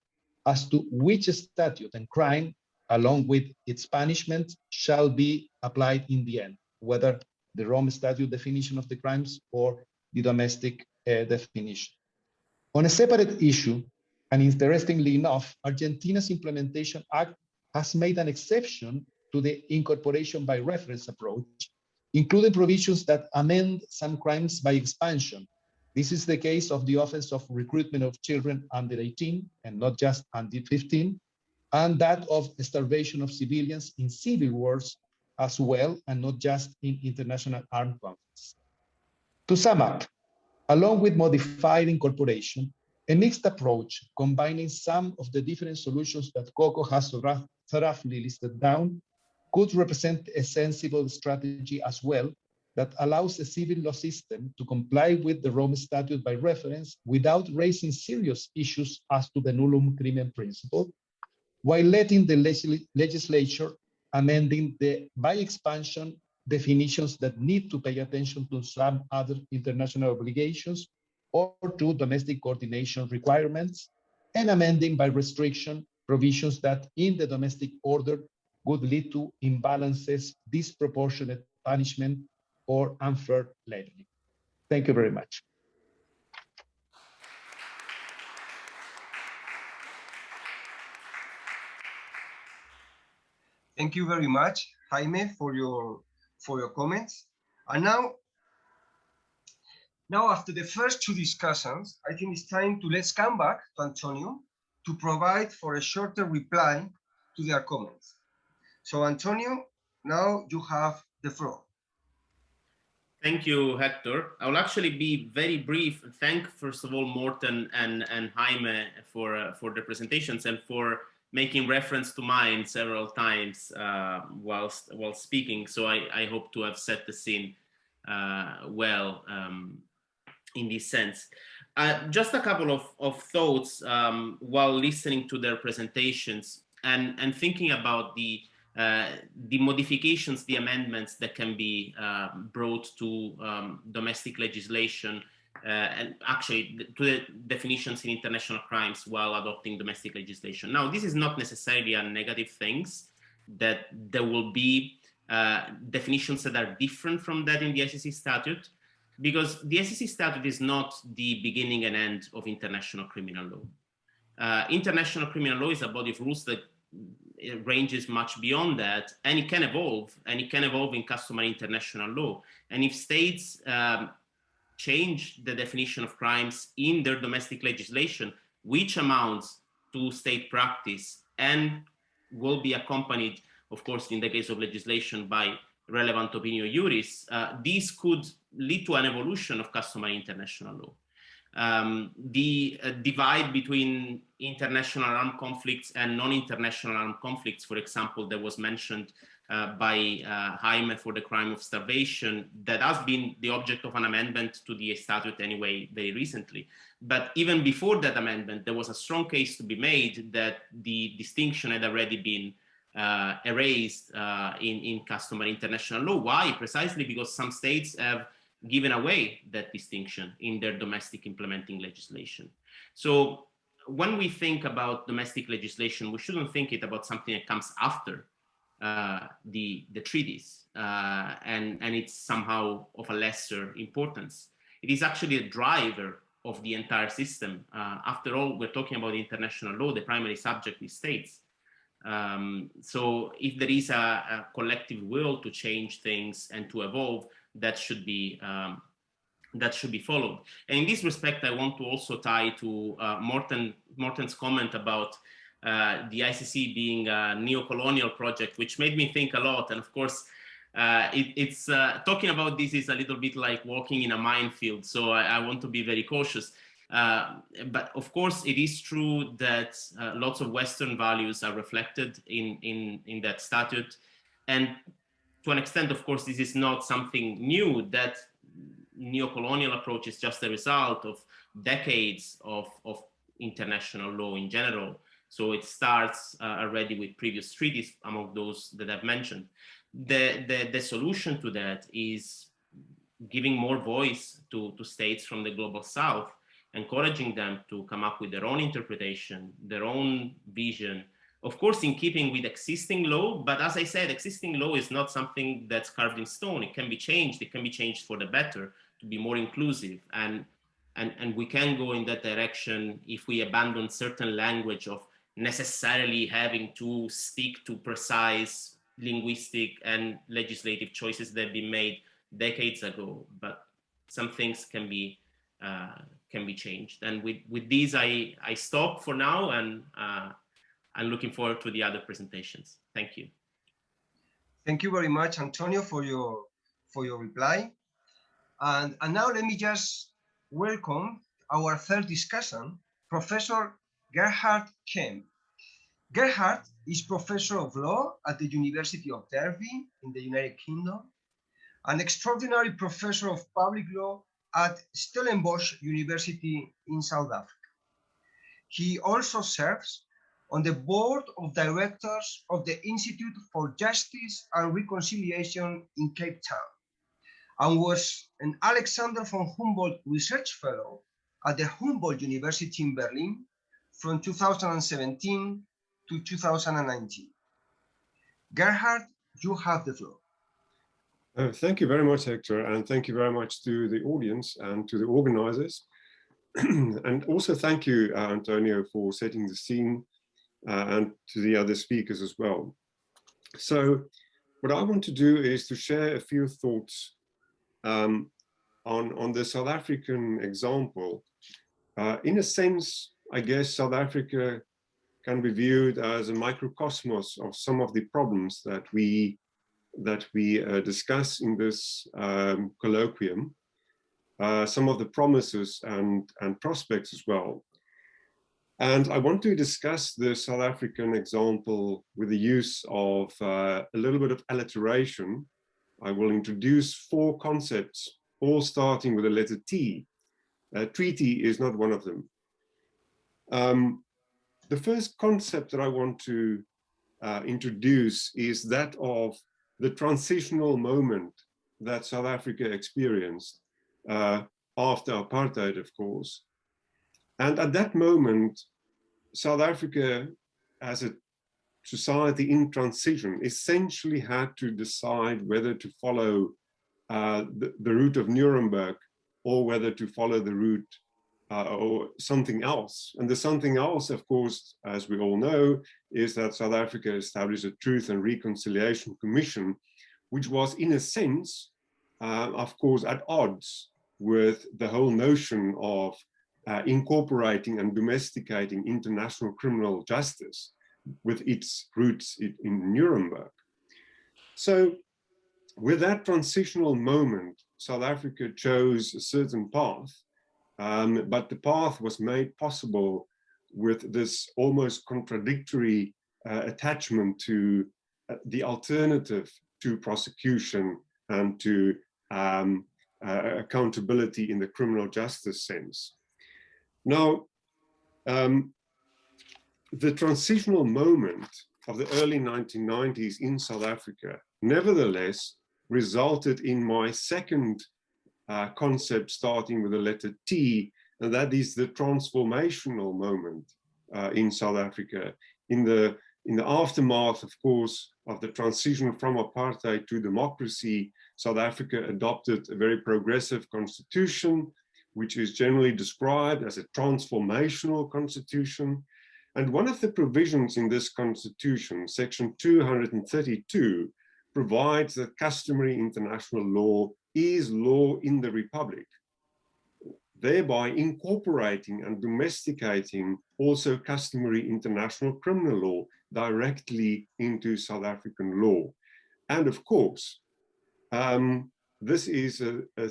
Speaker 4: as to which statute and crime, along with its punishment, shall be applied in the end, whether the Rome Statute definition of the crimes or the domestic definition. On a separate issue, and interestingly enough, Argentina's Implementation Act has made an exception to the incorporation by reference approach, including provisions that amend some crimes by expansion. This is the case of the offense of recruitment of children under 18 and not just under 15, and that of starvation of civilians in civil wars as well, and not just in international armed conflicts. To sum up, along with modified incorporation, a mixed approach combining some of the different solutions that Coco has thoroughly listed down could represent a sensible strategy as well that allows the civil law system to comply with the Rome Statute by reference without raising serious issues as to the nullum crimen principle, while letting the legislature amending the by expansion definitions that need to pay attention to some other international obligations or to domestic coordination requirements, and amending by restriction provisions that in the domestic order would lead to imbalances, disproportionate punishment, or unfair labeling. Thank you very much.
Speaker 1: Thank you very much, Jaime, for your comments. And now after the first two discussions, I think it's time to let's come back to Antonio to provide for a shorter reply to their comments. So Antonio, now you have the floor.
Speaker 2: Thank you, Hector. I will actually be very brief. Thank, first of all, Morten and Jaime for the presentations and for making reference to mine several times while speaking. So I hope to have set the scene well in this sense. Just a couple of thoughts while listening to their presentations and thinking about the modifications, the amendments that can be brought to domestic legislation and actually to the definitions in international crimes while adopting domestic legislation. Now, this is not necessarily a negative thing, that there will be definitions that are different from that in the SEC statute, because the SEC statute is not the beginning and end of international criminal law. International criminal law is a body of rules that it ranges much beyond that, and it can evolve, in customary international law. And if states change the definition of crimes in their domestic legislation, which amounts to state practice and will be accompanied, of course, in the case of legislation, by relevant opinio juris, these could lead to an evolution of customary international law. The divide between international armed conflicts and non-international armed conflicts, for example, that was mentioned by Jaime for the crime of starvation, that has been the object of an amendment to the statute anyway very recently. But even before that amendment, there was a strong case to be made that the distinction had already been erased in customary international law. Why? Precisely because some states have given away that distinction in their domestic implementing legislation. So when we think about domestic legislation, we shouldn't think it about something that comes after the treaties and it's somehow of a lesser importance. It is actually a driver of the entire system. After all, we're talking about international law. The primary subject is states. So if there is a collective will to change things and to evolve, that should be followed. And in this respect, I want to also tie to Morten's comment about the ICC being a neo-colonial project, which made me think a lot. And of course, it's talking about this is a little bit like walking in a minefield. So I want to be very cautious. But of course, it is true that lots of Western values are reflected in that statute. And to an extent, of course, this is not something new. That neo-colonial approach is just a result of decades of international law in general. So it starts already with previous treaties, among those that I've mentioned. The solution to that is giving more voice to states from the global south, encouraging them to come up with their own interpretation, their own vision, of course, in keeping with existing law. But as I said, existing law is not something that's carved in stone. It can be changed. It can be changed for the better, to be more inclusive. And we can go in that direction if we abandon certain language of necessarily having to stick to precise linguistic and legislative choices that have been made decades ago. But some things can be changed. And with these, I stop for now, and I'm looking forward to the other presentations. Thank you.
Speaker 1: Thank you very much, Antonio, for your reply. And now let me just welcome our third discussant, Professor Gerhard Kemp. Gerhard is Professor of Law at the University of Derby in the United Kingdom, an extraordinary Professor of Public Law at Stellenbosch University in South Africa. He also serves on the board of directors of the Institute for Justice and Reconciliation in Cape Town, and was an Alexander von Humboldt Research Fellow at the Humboldt University in Berlin from 2017 to 2019. Gerhard, you have the floor.
Speaker 5: Thank you very much, Hector, and thank you very much to the audience and to the organizers. And also thank you, Antonio, for setting the scene, and to the other speakers as well. So what I want to do is to share a few thoughts on the South African example. In a sense, I guess South Africa can be viewed as a microcosmos of some of the problems that we that we discuss in this colloquium, some of the promises and prospects as well. And I want to discuss the South African example with the use of a little bit of alliteration. I will introduce 4 concepts, all starting with the letter T. Treaty is not one of them. The first concept that I want to introduce is that of the transitional moment that South Africa experienced after apartheid, of course. And at that moment, South Africa, as a society in transition, essentially had to decide whether to follow the route of Nuremberg or whether to follow the route or something else. And the something else, of course, as we all know, is that South Africa established a Truth and Reconciliation Commission, which was, in a sense, of course, at odds with the whole notion of incorporating and domesticating international criminal justice with its roots in Nuremberg. So with that transitional moment, South Africa chose a certain path, but the path was made possible with this almost contradictory attachment to the alternative to prosecution and to accountability in the criminal justice sense. Now, the transitional moment of the early 1990s in South Africa, nevertheless, resulted in my second concept starting with the letter T, and that is the transformational moment in South Africa. In the aftermath, of course, of the transition from apartheid to democracy, South Africa adopted a very progressive constitution, which is generally described as a transformational constitution. And one of the provisions in this constitution, section 232, provides that customary international law is law in the Republic, thereby incorporating and domesticating also customary international criminal law directly into South African law. And of course, this is a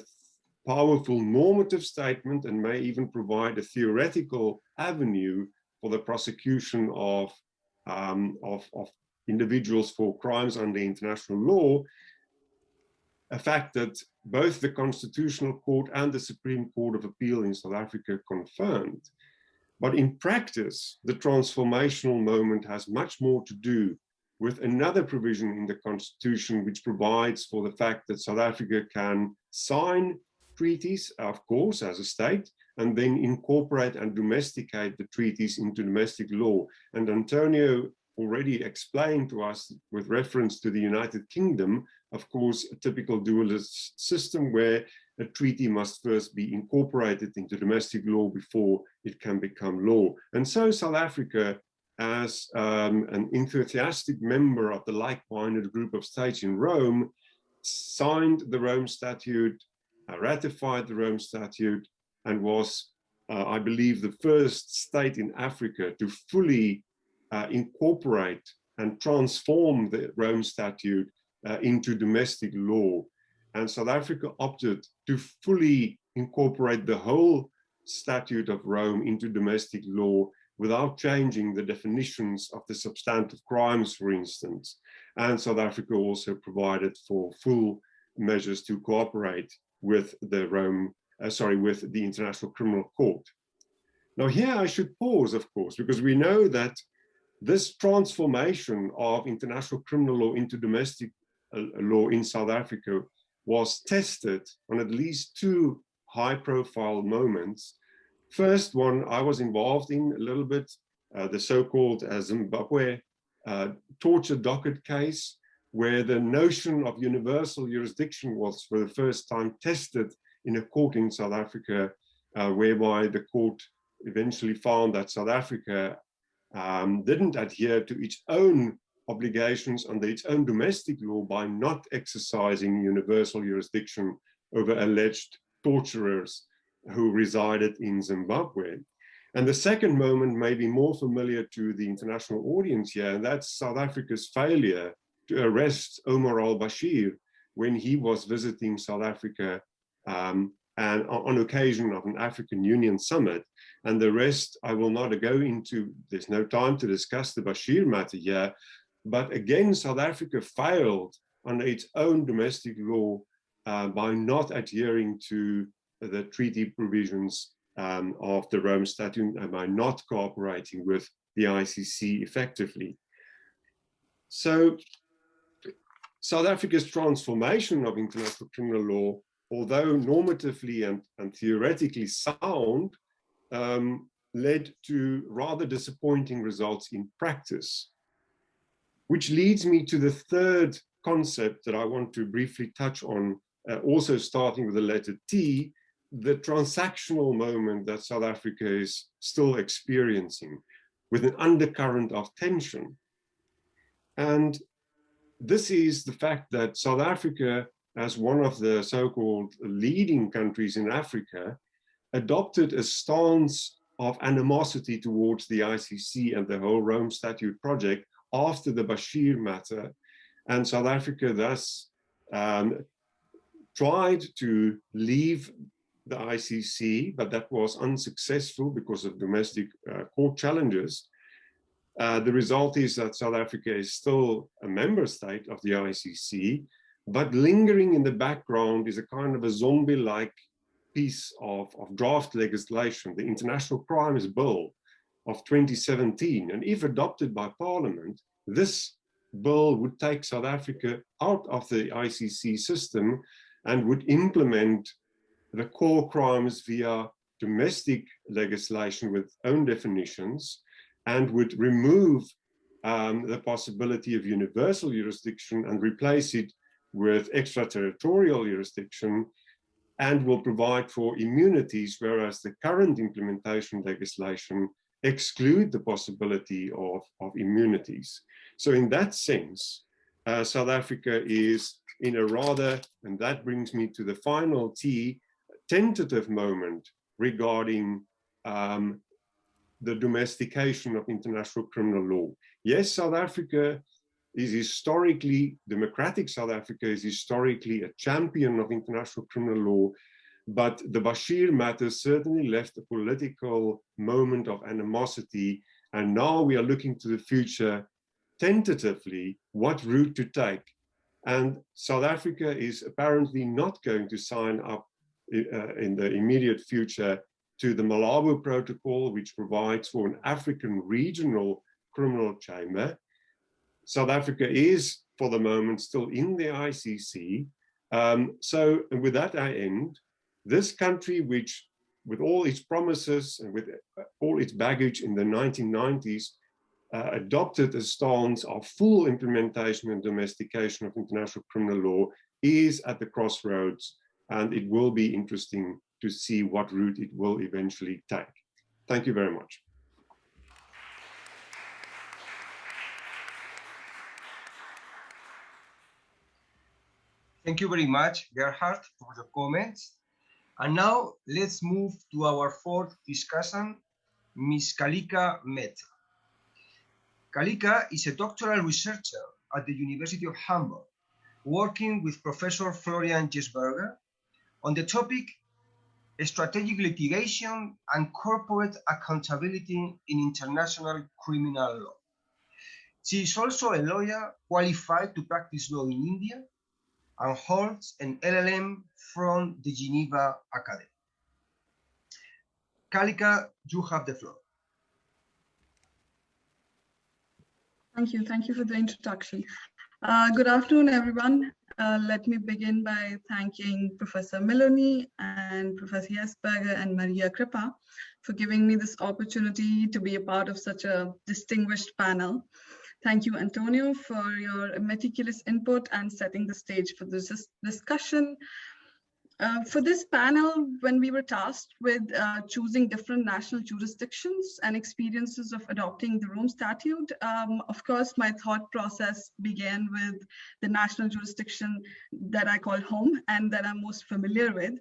Speaker 5: powerful normative statement and may even provide a theoretical avenue for the prosecution of individuals for crimes under international law, a fact that both the Constitutional Court and the Supreme Court of Appeal in South Africa confirmed. But in practice, the transformational moment has much more to do with another provision in the Constitution, which provides for the fact that South Africa can sign treaties, of course, as a state, and then incorporate and domesticate the treaties into domestic law. And Antonio already explained to us with reference to the United Kingdom, of course, a typical dualist system where a treaty must first be incorporated into domestic law before it can become law. And so South Africa, as an enthusiastic member of the like-minded group of states in Rome, signed the Rome Statute, ratified the Rome Statute, and was, I believe, the first state in Africa to fully incorporate and transform the Rome Statute into domestic law. And South Africa opted to fully incorporate the whole Statute of Rome into domestic law without changing the definitions of the substantive crimes, for instance. And South Africa also provided for full measures to cooperate with the with the International Criminal Court. Now here I should pause, of course, because we know that this transformation of international criminal law into domestic law in South Africa was tested on at least 2 high-profile moments. First one I was involved in a little bit, the so-called Zimbabwe torture docket case, where the notion of universal jurisdiction was for the first time tested in a court in South Africa, whereby the court eventually found that South Africa didn't adhere to its own obligations under its own domestic law by not exercising universal jurisdiction over alleged torturers who resided in Zimbabwe. And the second moment may be more familiar to the international audience here, and that's South Africa's failure to arrest Omar Al-Bashir when he was visiting South Africa and on occasion of an African Union summit. And the rest I will not go into. There's no time to discuss the Bashir matter here. But again, South Africa failed under its own domestic law by not adhering to the treaty provisions of the Rome Statute and by not cooperating with the ICC effectively. So South Africa's transformation of international criminal law, although normatively and theoretically sound, led to rather disappointing results in practice. Which leads me to the third concept that I want to briefly touch on, also starting with the letter T, the transactional moment that South Africa is still experiencing with an undercurrent of tension. And this is the fact that South Africa, as one of the so-called leading countries in Africa, adopted a stance of animosity towards the ICC and the whole Rome Statute project after the Bashir matter. And South Africa thus tried to leave the ICC, but that was unsuccessful because of domestic court challenges. The result is that South Africa is still a member state of the ICC, but lingering in the background is a kind of a zombie-like piece of draft legislation, the International Crimes Bill of 2017. And if adopted by Parliament, this bill would take South Africa out of the ICC system and would implement the core crimes via domestic legislation with own definitions, and would remove the possibility of universal jurisdiction and replace it with extraterritorial jurisdiction, and will provide for immunities, whereas the current implementation legislation exclude the possibility of immunities. So in that sense, South Africa is in a rather, and that brings me to the final T, tentative moment regarding the domestication of international criminal law. Yes, South Africa is historically, democratic South Africa is historically a champion of international criminal law, but the Bashir matter certainly left a political moment of animosity, and now we are looking to the future tentatively what route to take. And South Africa is apparently not going to sign up in the immediate future to the Malabo Protocol, which provides for an African regional criminal chamber. South Africa is, for the moment, still in the ICC. So with that I end. This country, which with all its promises and with all its baggage in the 1990s, adopted a stance of full implementation and domestication of international criminal law, is at the crossroads, and it will be interesting to see what route it will eventually take. Thank you very much.
Speaker 1: Thank you very much, Gerhard, for the comments. And now let's move to our fourth discussant, Ms. Kalika Mehta. Kalika is a doctoral researcher at the University of Hamburg, working with Professor Florian Jesberger on the topic strategic litigation and corporate accountability in international criminal law. She is also a lawyer qualified to practice law in India and holds an LLM from the Geneva Academy. Kalika, you have the floor.
Speaker 6: Thank you. Thank you for the introduction. Good afternoon, everyone. Let me begin by thanking Professor Meloni and Professor Jesberger and Maria Kripa for giving me this opportunity to be a part of such a distinguished panel. Thank you, Antonio, for your meticulous input and setting the stage for this discussion. For this panel, when we were tasked with choosing different national jurisdictions and experiences of adopting the Rome Statute, of course, my thought process began with the national jurisdiction that I call home and that I'm most familiar with,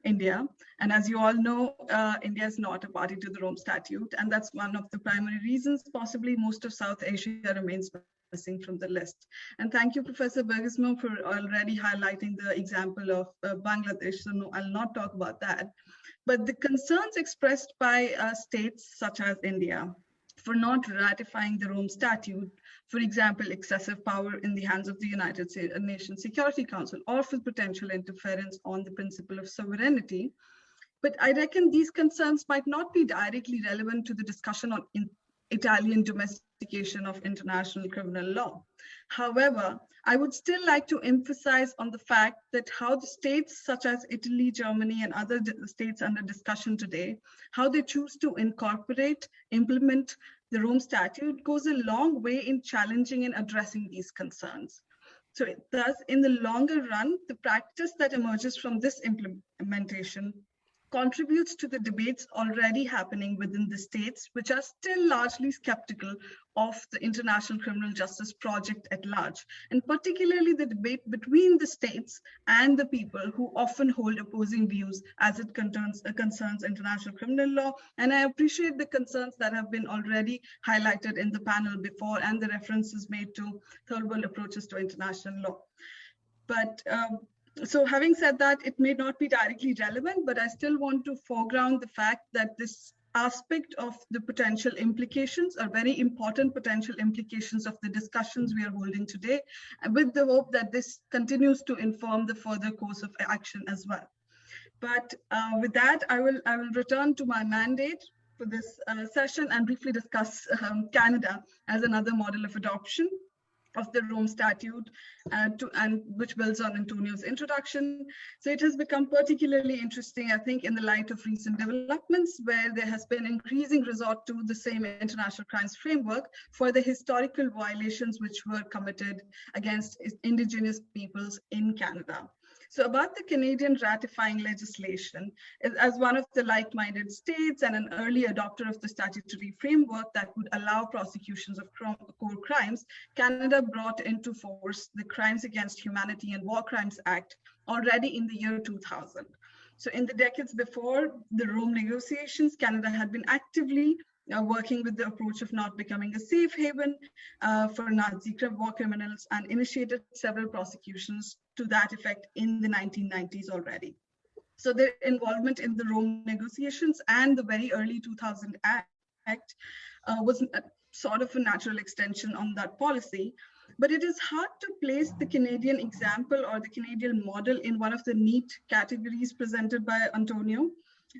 Speaker 6: India. And as you all know, India is not a party to the Rome Statute, and that's one of the primary reasons possibly most of South Asia remains missing from the list. And thank you, Professor Bergsmo, for already highlighting the example of Bangladesh. So no, I'll not talk about that. But the concerns expressed by states such as India for not ratifying the Rome Statute, for example, excessive power in the hands of the United Nations Security Council, or for potential interference on the principle of sovereignty. But I reckon these concerns might not be directly relevant to the discussion on Italian domestication of international criminal law. However, I would still like to emphasize on the fact that how the states such as Italy, Germany, and other states under discussion today, how they choose to incorporate, implement the Rome Statute goes a long way in challenging and addressing these concerns. So thus, in the longer run, the practice that emerges from this implementation contributes to the debates already happening within the states, which are still largely skeptical of the international criminal justice project at large, and particularly the debate between the states and the people who often hold opposing views as it concerns international criminal law. And I appreciate the concerns that have been already highlighted in the panel before and the references made to third world approaches to international law. But so having said that, it may not be directly relevant, but I still want to foreground the fact that this aspect of the potential implications are very important potential implications of the discussions we are holding today, with the hope that this continues to inform the further course of action as well. But with that, I will return to my mandate for this session and briefly discuss Canada as another model of adoption of the Rome Statute, and which builds on Antonio's introduction. So it has become particularly interesting, I think, in the light of recent developments where there has been increasing resort to the same international crimes framework for the historical violations which were committed against Indigenous peoples in Canada. So about the Canadian ratifying legislation, as one of the like-minded states and an early adopter of the statutory framework that would allow prosecutions of core crimes, Canada brought into force the Crimes Against Humanity and War Crimes Act already in the year 2000. So in the decades before the Rome negotiations, Canada had been actively working with the approach of not becoming a safe haven for Nazi war criminals and initiated several prosecutions to that effect in the 1990s already. So their involvement in the Rome negotiations and the very early 2000 Act was sort of a natural extension on that policy. But it is hard to place the Canadian example or the Canadian model in one of the neat categories presented by Antonio,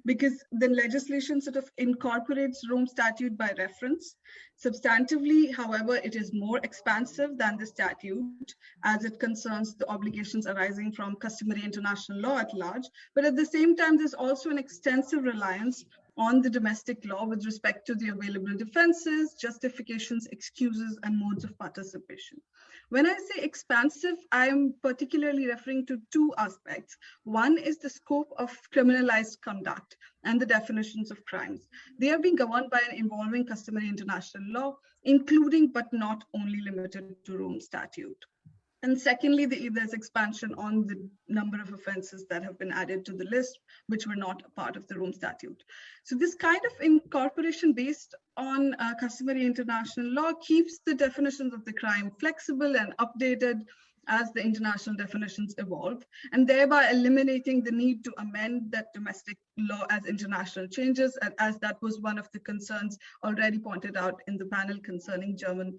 Speaker 6: because the legislation sort of incorporates Rome Statute by reference. Substantively, however, it is more expansive than the statute as it concerns the obligations arising from customary international law at large. But at the same time, there's also an extensive reliance on the domestic law with respect to the available defenses, justifications, excuses, and modes of participation. When I say expansive, I'm particularly referring to two aspects. One is the scope of criminalized conduct and the definitions of crimes. They are being governed by an evolving customary international law, including but not only limited to Rome Statute. And secondly, there's expansion on the number of offenses that have been added to the list, which were not a part of the Rome Statute. So this kind of incorporation based on customary international law keeps the definitions of the crime flexible and updated as the international definitions evolve, and thereby eliminating the need to amend that domestic law as international changes, as that was one of the concerns already pointed out in the panel concerning German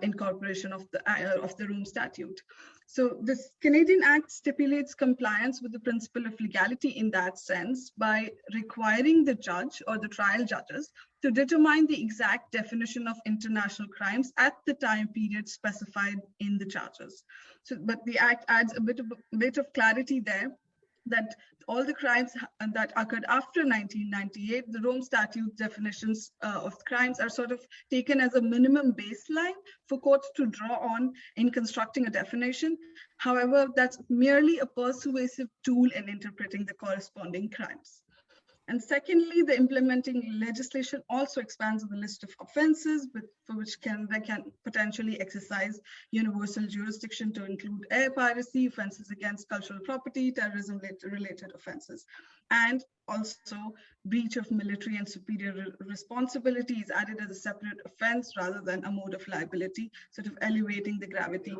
Speaker 6: incorporation of the Rome Statute. So this Canadian Act stipulates compliance with the principle of legality in that sense by requiring the judge or the trial judges to determine the exact definition of international crimes at the time period specified in the charges. So, but the Act adds a bit of clarity there that all the crimes that occurred after 1998, the Rome Statute definitions of crimes are sort of taken as a minimum baseline for courts to draw on in constructing a definition. However, that's merely a persuasive tool in interpreting the corresponding crimes. And secondly, the implementing legislation also expands the list of offenses for which Canada can potentially exercise universal jurisdiction to include air piracy, offenses against cultural property, terrorism-related offenses. And also, breach of military and superior responsibility is added as a separate offense rather than a mode of liability, sort of elevating the gravity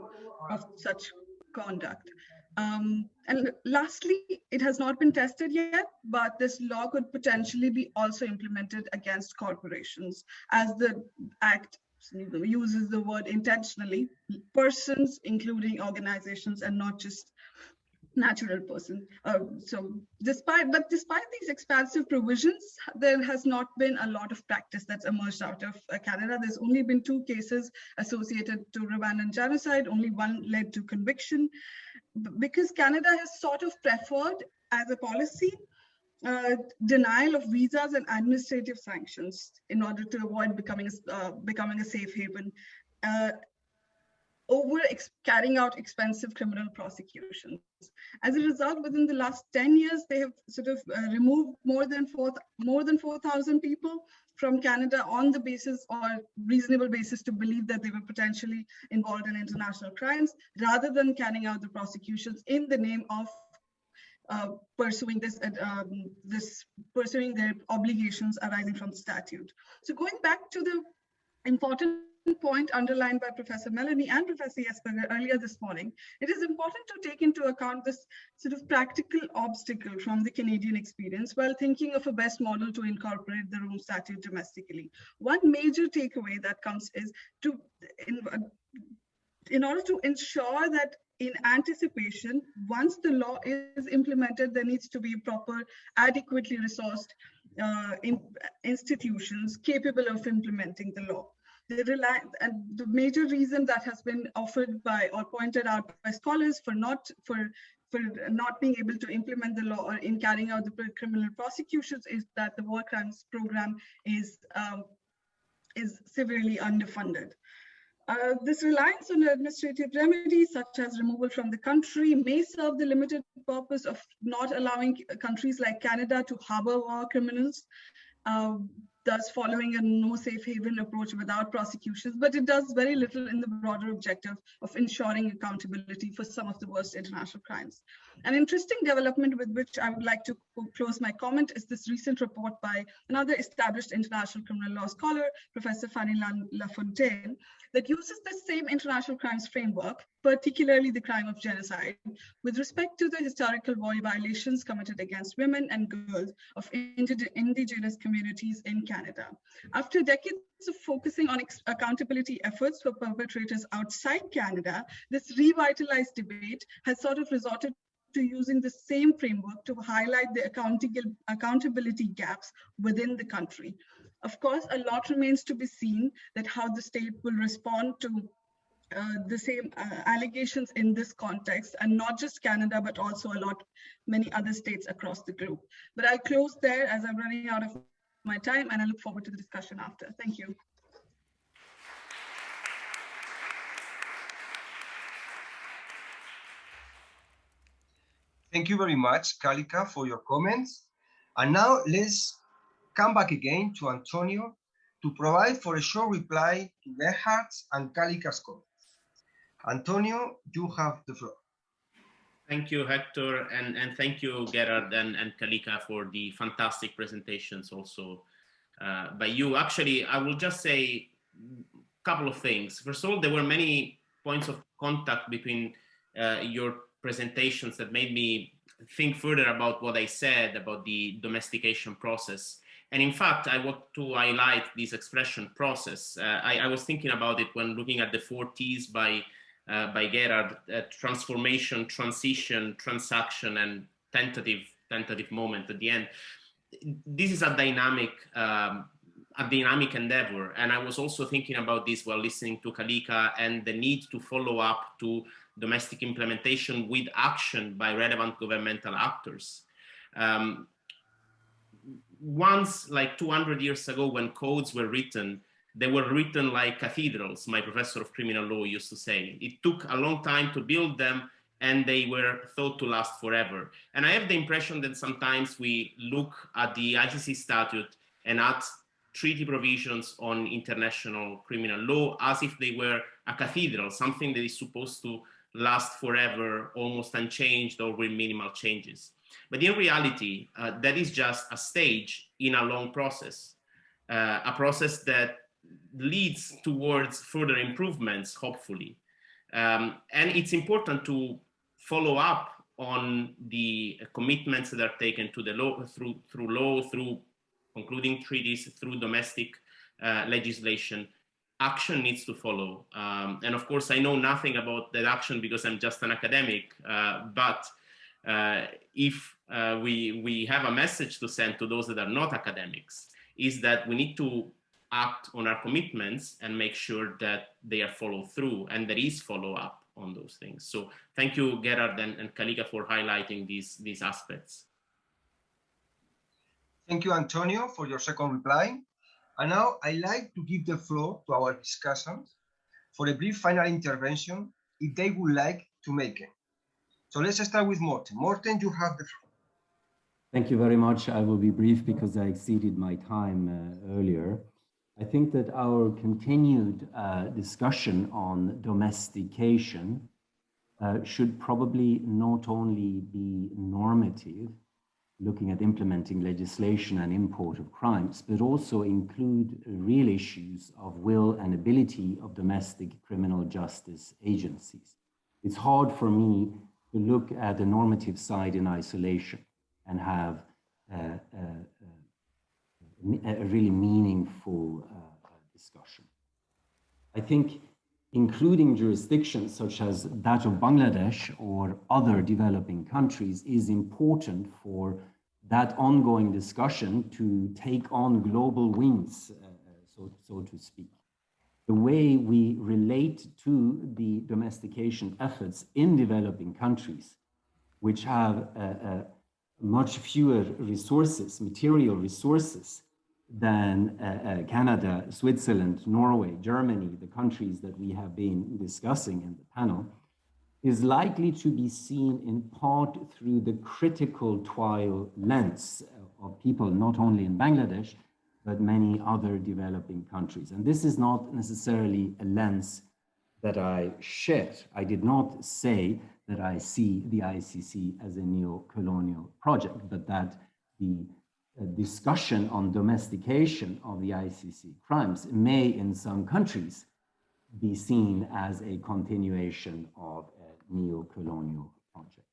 Speaker 6: of such conduct. And lastly, it has not been tested yet, but this law could potentially be also implemented against corporations, as the Act uses the word intentionally, persons, including organizations, and not just natural person. So despite these expansive provisions, there has not been a lot of practice that's emerged out of Canada. There's only been 2 cases associated to Rwandan genocide, only one led to conviction, because Canada has sort of preferred as a policy denial of visas and administrative sanctions in order to avoid becoming a safe haven over carrying out expensive criminal prosecutions. As a result, within the last 10 years, they have sort of removed more than 4,000 people from Canada on the basis or reasonable basis to believe that they were potentially involved in international crimes, rather than carrying out the prosecutions in the name of pursuing pursuing their obligations arising from the statute. So going back to the important point underlined by Professor Melanie and Professor Jesper earlier this morning, it is important to take into account this sort of practical obstacle from the Canadian experience while thinking of a best model to incorporate the Rome Statute domestically. One major takeaway that comes is in order to ensure that in anticipation, once the law is implemented, there needs to be proper, adequately resourced institutions capable of implementing the law. And the major reason that has been offered by or pointed out by scholars for not being able to implement the law or in carrying out the criminal prosecutions is that the war crimes program is severely underfunded. This reliance on administrative remedies such as removal from the country may serve the limited purpose of not allowing countries like Canada to harbor war criminals, thus following a no safe haven approach without prosecutions, but it does very little in the broader objective of ensuring accountability for some of the worst international crimes. An interesting development with which I would like to close my comment is this recent report by another established international criminal law scholar, Professor Fanny Lafontaine, that uses the same international crimes framework, particularly the crime of genocide, with respect to the historical war violations committed against women and girls of indigenous communities in Canada. After decades of focusing on accountability efforts for perpetrators outside Canada, this revitalized debate has sort of resorted to using the same framework to highlight the accountability gaps within the country. Of course, a lot remains to be seen that how the state will respond to the same allegations in this context, and not just Canada, but also many other states across the globe. But I'll close there as I'm running out of my time, and I look forward to the discussion after. Thank you.
Speaker 1: Thank you very much, Kalika, for your comments. And now let's come back again to Antonio to provide for a short reply to Gerhard's and Kalika's comments. Antonio, you have the floor.
Speaker 2: Thank you, Hector, and thank you, Gerhard and Kalika, for the fantastic presentations also by you. Actually, I will just say a couple of things. First of all, there were many points of contact between your presentations that made me think further about what I said about the domestication process. And in fact, I want to highlight this expression process. I was thinking about it when looking at the 4 T's by Gerhard: transformation, transition, transaction, and tentative moment at the end. This is a dynamic endeavor. And I was also thinking about this while listening to Kalika and the need to follow up to domestic implementation with action by relevant governmental actors. Once, like 200 years ago, when codes were written, they were written like cathedrals, my professor of criminal law used to say. It took a long time to build them, and they were thought to last forever. And I have the impression that sometimes we look at the ICC statute and at treaty provisions on international criminal law as if they were a cathedral, something that is supposed to last forever, almost unchanged or with minimal changes. But in reality, that is just a stage in a long process, a process that leads towards further improvements, hopefully. And it's important to follow up on the commitments that are taken to the law, through concluding treaties, through domestic legislation. Action needs to follow. And of course, I know nothing about that action because I'm just an academic, but if we have a message to send to those that are not academics, is that we need to act on our commitments and make sure that they are followed through and there is follow-up on those things. So thank you, Gerard and Kalika, for highlighting these aspects.
Speaker 1: Thank you, Antonio, for your second reply. And now I'd like to give the floor to our discussants for a brief final intervention if they would like to make it. So let's start with Morten. Morten, you have the floor.
Speaker 3: Thank you very much. I will be brief because I exceeded my time earlier. I think that our continued discussion on domestication should probably not only be normative, looking at implementing legislation and import of crimes, but also include real issues of will and ability of domestic criminal justice agencies. It's hard for me to look at the normative side in isolation and have a really meaningful discussion. I think including jurisdictions such as that of Bangladesh or other developing countries is important for that ongoing discussion to take on global wings, so to speak. The way we relate to the domestication efforts in developing countries, which have much fewer resources, material resources, than Canada, Switzerland, Norway, Germany, the countries that we have been discussing in the panel, is likely to be seen in part through the critical trial lens of people not only in Bangladesh, but many other developing countries. And this is not necessarily a lens that I share. I did not say that I see the ICC as a neo-colonial project, but that the discussion on domestication of the ICC crimes may in some countries be seen as a continuation of a neo-colonial project.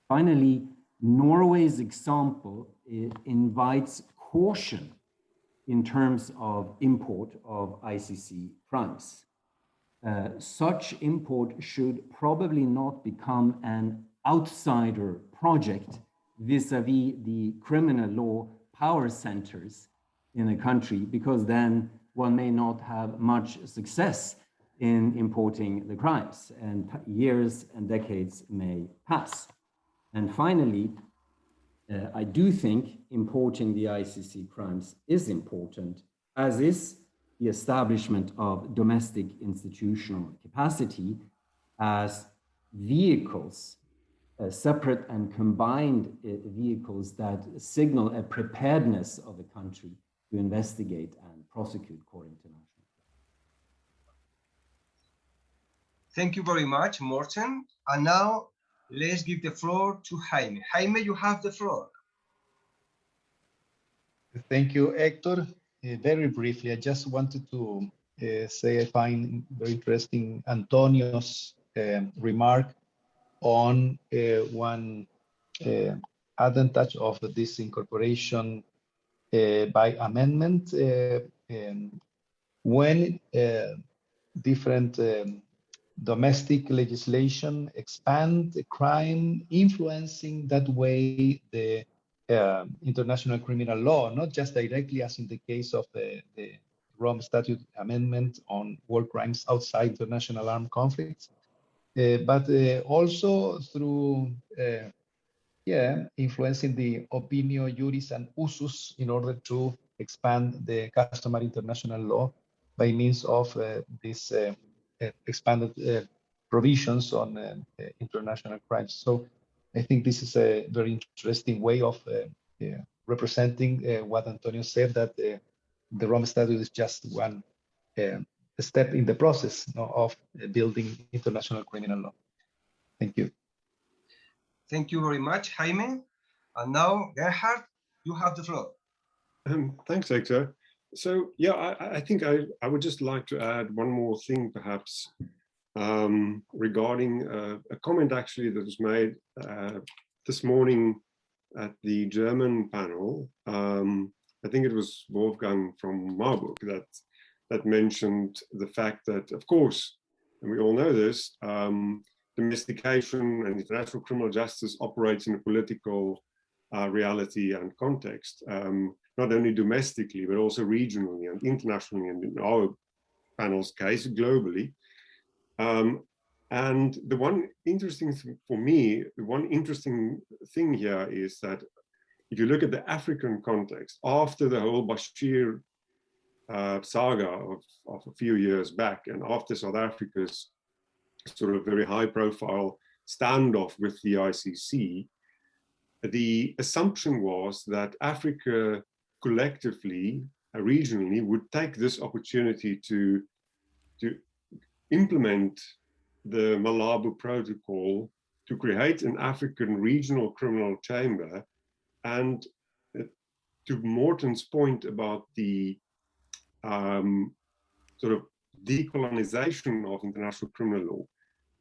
Speaker 3: Finally, Norway's example invites caution in terms of import of ICC crimes. Such import should probably not become an outsider project vis-a-vis the criminal law power centers in a country, because then one may not have much success in importing the crimes, and years and decades may pass. And finally, I do think importing the ICC crimes is important, as is the establishment of domestic institutional capacity as vehicles, separate and combined vehicles that signal a preparedness of a country to investigate and prosecute core international.
Speaker 1: Thank you very much, Morten. And now let's give the floor to Jaime. Jaime, you have the floor.
Speaker 4: Thank you, Hector. Very briefly, I just wanted to say I find very interesting Antonio's remark on one advantage of this incorporation by amendment when different domestic legislation expand the crime, influencing that way the international criminal law, not just directly as in the case of the Rome Statute Amendment on war crimes outside international armed conflicts, but also through influencing the opinio juris and usus in order to expand the customary international law by means of this expanded provisions on international crimes. So I think this is a very interesting way of representing what Antonio said, that the Rome Statute is just one step in the process, you know, of building international criminal law. Thank you.
Speaker 1: Thank you very much, Jaime. And now, Gerhard, you have the floor.
Speaker 5: Thanks, Hector. So yeah, I think I would just like to add one more thing, perhaps, regarding a comment actually that was made this morning at the German panel. I think it was Wolfgang from Marburg that mentioned the fact that, of course, and we all know this, domestication and international criminal justice operates in a political reality and context, not only domestically, but also regionally and internationally, and in our panel's case, globally. And the one interesting thing for me, the one interesting thing here is that if you look at the African context, after the whole Bashir saga of a few years back, and after South Africa's sort of very high profile standoff with the ICC, the assumption was that Africa collectively, regionally, would take this opportunity to implement the Malabo Protocol to create an African regional criminal chamber. And to Morten's point about the sort of decolonization of international criminal law,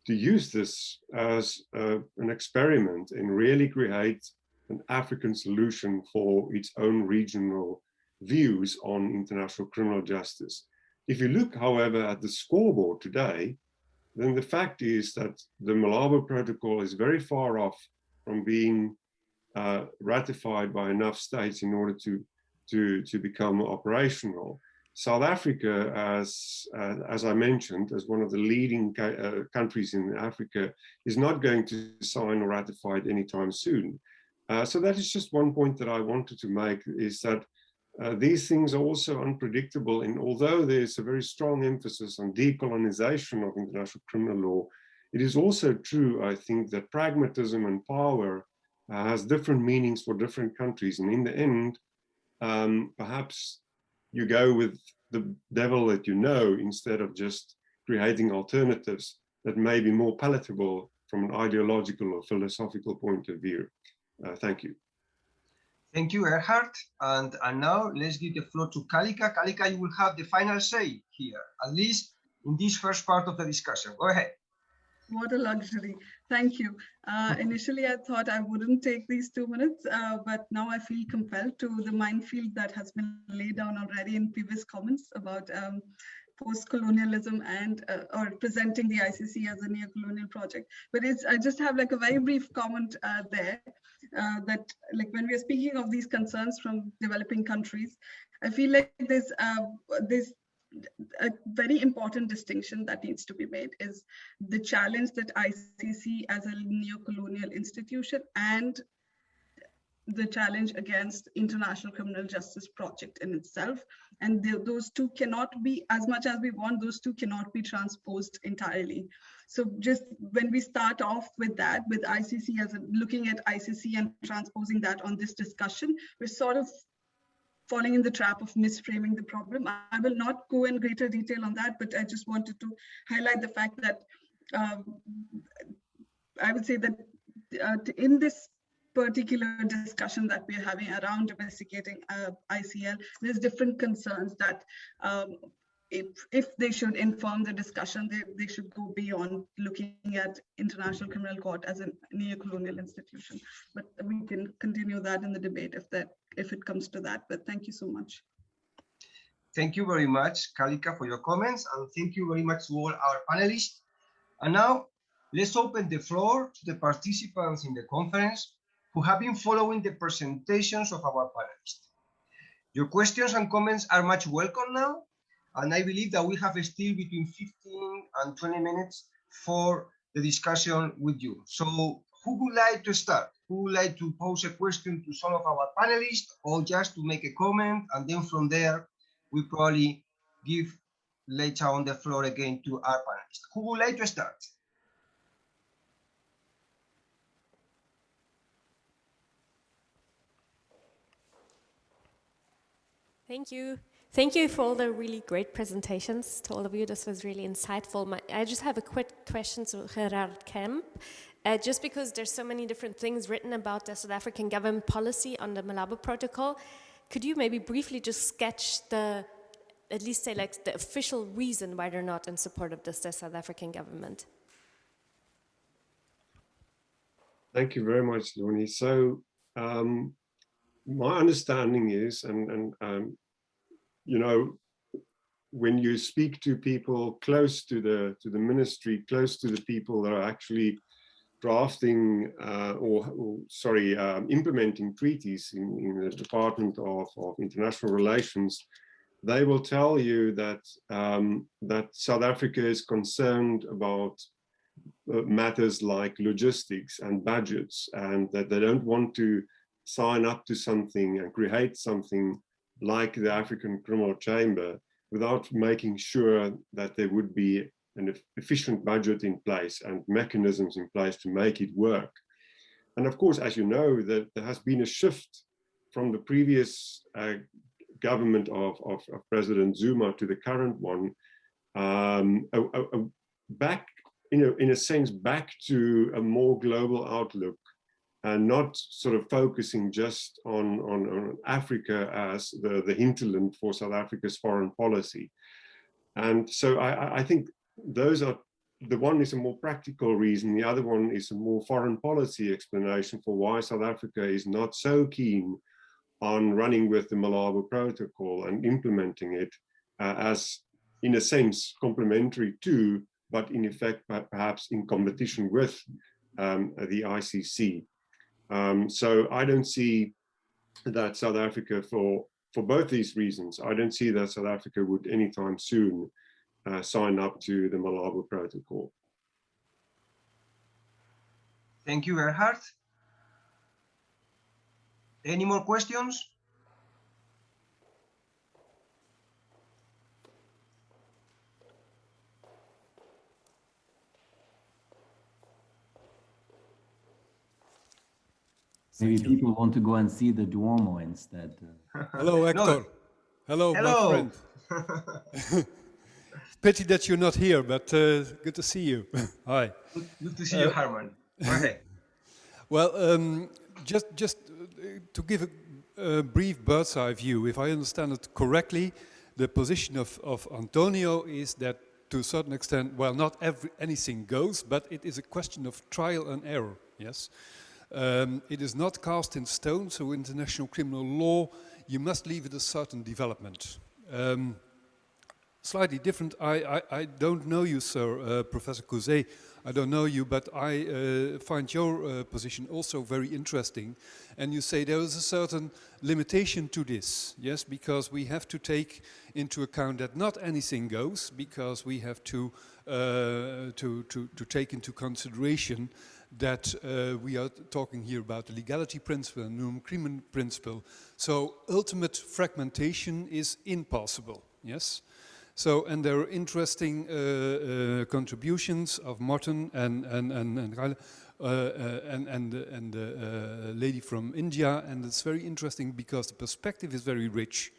Speaker 5: to use this as an experiment and really create an African solution for its own regional views on international criminal justice. If you look, however, at the scoreboard today, then the fact is that the Malabo Protocol is very far off from being ratified by enough states in order to become operational. South Africa, as I mentioned, as one of the leading countries in Africa, is not going to sign or ratify it anytime soon. So that is just one point that I wanted to make, is that these things are also unpredictable. And although there's a very strong emphasis on decolonization of international criminal law, it is also true, I think, that pragmatism and power has different meanings for different countries. And in the end, perhaps you go with the devil that you know, instead of just creating alternatives that may be more palatable from an ideological or philosophical point of view. Thank you.
Speaker 1: Thank you, Gerhard. And now let's give the floor to Kalika. Kalika, you will have the final say here, at least in this first part of the discussion. Go ahead.
Speaker 6: What a luxury. Thank you. Initially, I thought I wouldn't take these 2 minutes, but now I feel compelled to the minefield that has been laid down already in previous comments about post-colonialism and or presenting the ICC as a neo-colonial project. But I just have like a very brief comment there that like when we are speaking of these concerns from developing countries, I feel like there's a very important distinction that needs to be made is the challenge that ICC as a neo-colonial institution and the challenge against international criminal justice project in itself. And those two cannot be, as much as we want, those two cannot be transposed entirely. So just when we start off with that, with ICC as looking at ICC and transposing that on this discussion, we're sort of falling in the trap of misframing the problem. I will not go in greater detail on that, but I just wanted to highlight the fact that I would say that in this particular discussion that we're having around domesticating ICL, there's different concerns that if they should inform the discussion, they should go beyond looking at International Criminal Court as a neo-colonial institution. But we can continue that in the debate if it comes to that. But thank you so much.
Speaker 1: Thank you very much, Kalika, for your comments, and thank you very much to all our panelists. And now let's open the floor to the participants in the conference who have been following the presentations of our panelists. Your questions and comments are much welcome now, and I believe that we have still between 15 and 20 minutes for the discussion with you. So who would like to start? Who would like to pose a question to some of our panelists, or just to make a comment, and then from there, we probably give later on the floor again to our panelists. Who would like to start?
Speaker 7: Thank you. Thank you for all the really great presentations. To all of you, this was really insightful. I just have a quick question to Gerard Kemp. Just because there's so many different things written about the South African government policy on the Malabo Protocol, could you maybe briefly just sketch at least say like the official reason why they're not in support of the South African government?
Speaker 5: Thank you very much, Luni. So my understanding is, you know, when you speak to people close to the ministry, close to the people that are actually drafting implementing treaties in the Department of International Relations, they will tell you that that South Africa is concerned about matters like logistics and budgets, and that they don't want to sign up to something and create something like the African Criminal Chamber without making sure that there would be an efficient budget in place and mechanisms in place to make it work. And of course, as you know, that there has been a shift from the previous government of President Zuma to the current one, back, in a sense, back to a more global outlook, and not sort of focusing just on Africa as the hinterland for South Africa's foreign policy. And so I think those are, the one is a more practical reason, the other one is a more foreign policy explanation for why South Africa is not so keen on running with the Malabo Protocol and implementing it as, in a sense, complementary to, but in effect, perhaps in competition with the ICC. So I don't see that South Africa, for both these reasons, I don't see that South Africa would anytime soon sign up to the Malabo Protocol.
Speaker 1: Thank you, Gerhard. Any more questions?
Speaker 3: Maybe people want to go and see the Duomo instead.
Speaker 8: Hello, Hector.
Speaker 1: No.
Speaker 8: Hello,
Speaker 1: Hello.
Speaker 8: my friend. Pity that you're not here, but good to see you. Hi.
Speaker 1: Good to see you, Herman. Go ahead.
Speaker 8: Well, just to give a brief bird's eye view, if I understand it correctly, the position of Antonio is that to a certain extent, well, not anything goes, but it is a question of trial and error, yes? It is not cast in stone, so international criminal law, you must leave it a certain development. Slightly different, I don't know you, sir, Professor Couso, I don't know you, but I find your position also very interesting. And you say there is a certain limitation to this, yes, because we have to take into account that not anything goes, because we have to take into consideration that we are talking here about the legality principle and non crimen principle. So ultimate fragmentation is impossible, yes? So, and there are interesting contributions of Martin and the lady from India, and it's very interesting because the perspective is very rich.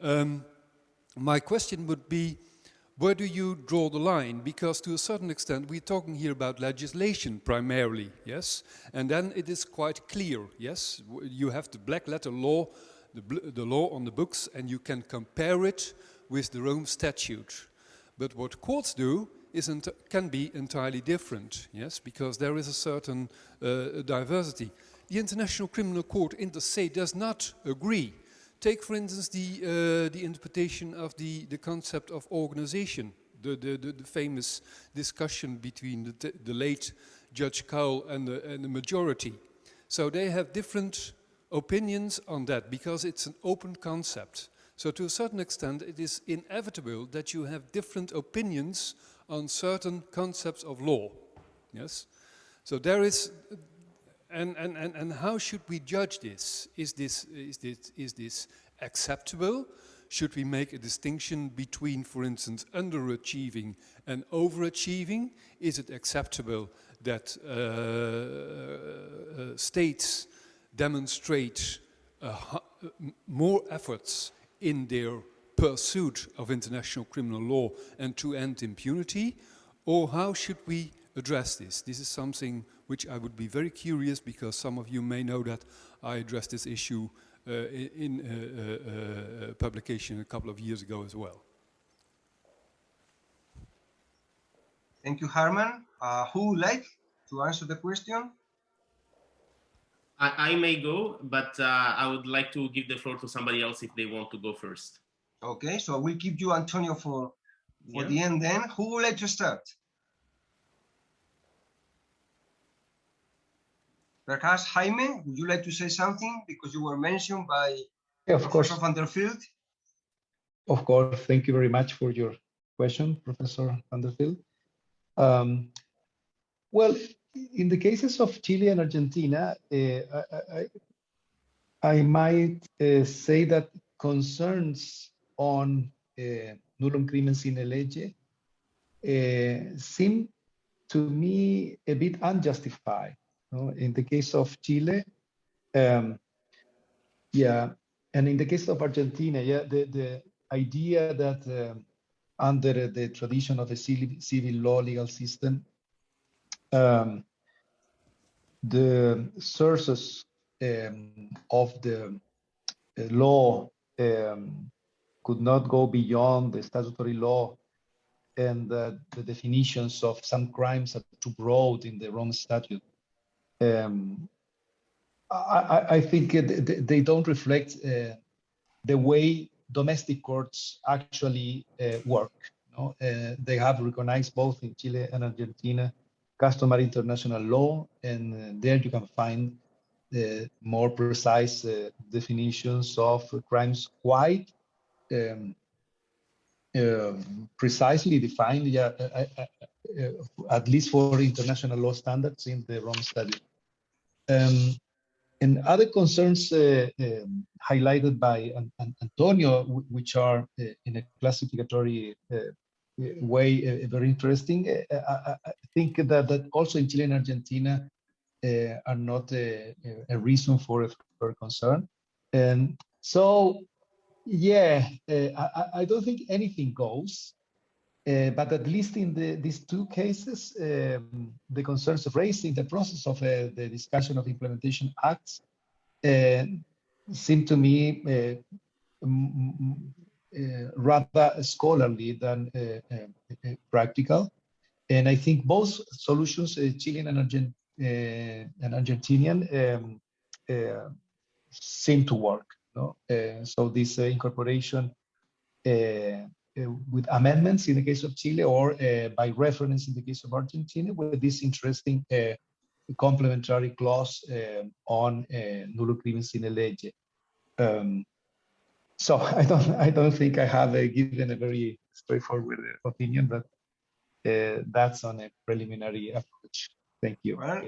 Speaker 8: My question would be, where do you draw the line? Because to a certain extent, we're talking here about legislation primarily, yes? And then it is quite clear, yes? You have the black letter law, the law on the books, and you can compare it with the Rome Statute. But what courts do can be entirely different, yes? Because there is a certain diversity. The International Criminal Court, inter se, does not agree. Take, for instance, the interpretation of the concept of organization, the famous discussion between the late Judge Cowell and the majority. So they have different opinions on that because it's an open concept. So to a certain extent, it is inevitable that you have different opinions on certain concepts of law. Yes? So there is, and how should we judge this? Is this acceptable? Should we make a distinction between, for instance, underachieving and overachieving? Is it acceptable that states demonstrate more efforts in their pursuit of international criminal law and to end impunity? Or how should we address this? This is something which I would be very curious, because some of you may know that I addressed this issue in a publication a couple of years ago as well.
Speaker 1: Thank you, Herman. Who would like to answer the question?
Speaker 2: I may go, but I would like to give the floor to somebody else if they want to go first.
Speaker 1: Okay, so we'll keep you, Antonio, for the end then. Who would like to start? Perhaps Jaime, would you like to say something? Because you were mentioned by Professor van der Veld.
Speaker 4: Of course, thank you very much for your question, Professor van der Veld. Well, in the cases of Chile and Argentina, I might say that concerns on nullum crimen sine lege seem to me a bit unjustified. In the case of Chile, yeah, and in the case of Argentina, yeah, the idea that under the tradition of a civil law legal system, the sources of the law could not go beyond the statutory law, and the definitions of some crimes are too broad in the Rome Statute. I think they don't reflect the way domestic courts actually work. They have recognized both in Chile and Argentina customary international law, and there you can find more precise definitions of crimes, quite precisely defined, yeah, at least for international law standards in the Rome Statute. And other concerns highlighted by Antonio, which are in a classificatory way very interesting, I think that also in Chile and Argentina are not a reason for concern. And so, yeah, I don't think anything goes. But at least in these two cases, the concerns raised in the process of the discussion of implementation acts seem to me rather scholarly than practical. And I think both solutions, Chilean and Argentinian, seem to work. No? So this incorporation with amendments in the case of Chile, or by reference in the case of Argentina, with this interesting complementary clause on nullum crimen sine lege. So I don't think I have given a very straightforward opinion, but that's on a preliminary approach. Thank you.
Speaker 1: Well,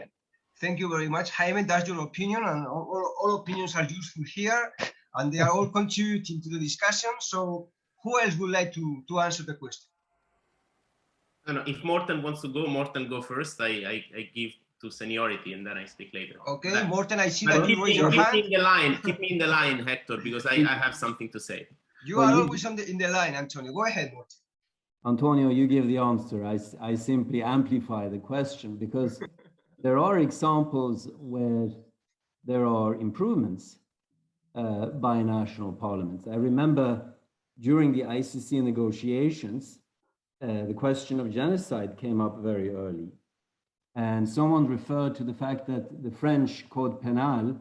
Speaker 1: thank you very much, Jaime. That's your opinion, and all opinions are useful here, and they are all contributing to the discussion. So who else would like to answer the question?
Speaker 2: No, if Morten wants to go, Morten go first. I give to seniority, and then I speak later.
Speaker 1: Okay, Morten, I see that you raise your
Speaker 2: hand.
Speaker 1: Keep
Speaker 2: me in the line, Hector, because I have something to say.
Speaker 1: You are always in the line, Antonio. Go ahead, Morten.
Speaker 3: Antonio, you give the answer. I simply amplify the question, because there are examples where there are improvements by national parliaments. I remember during the ICC negotiations, the question of genocide came up very early. And someone referred to the fact that the French Code Penal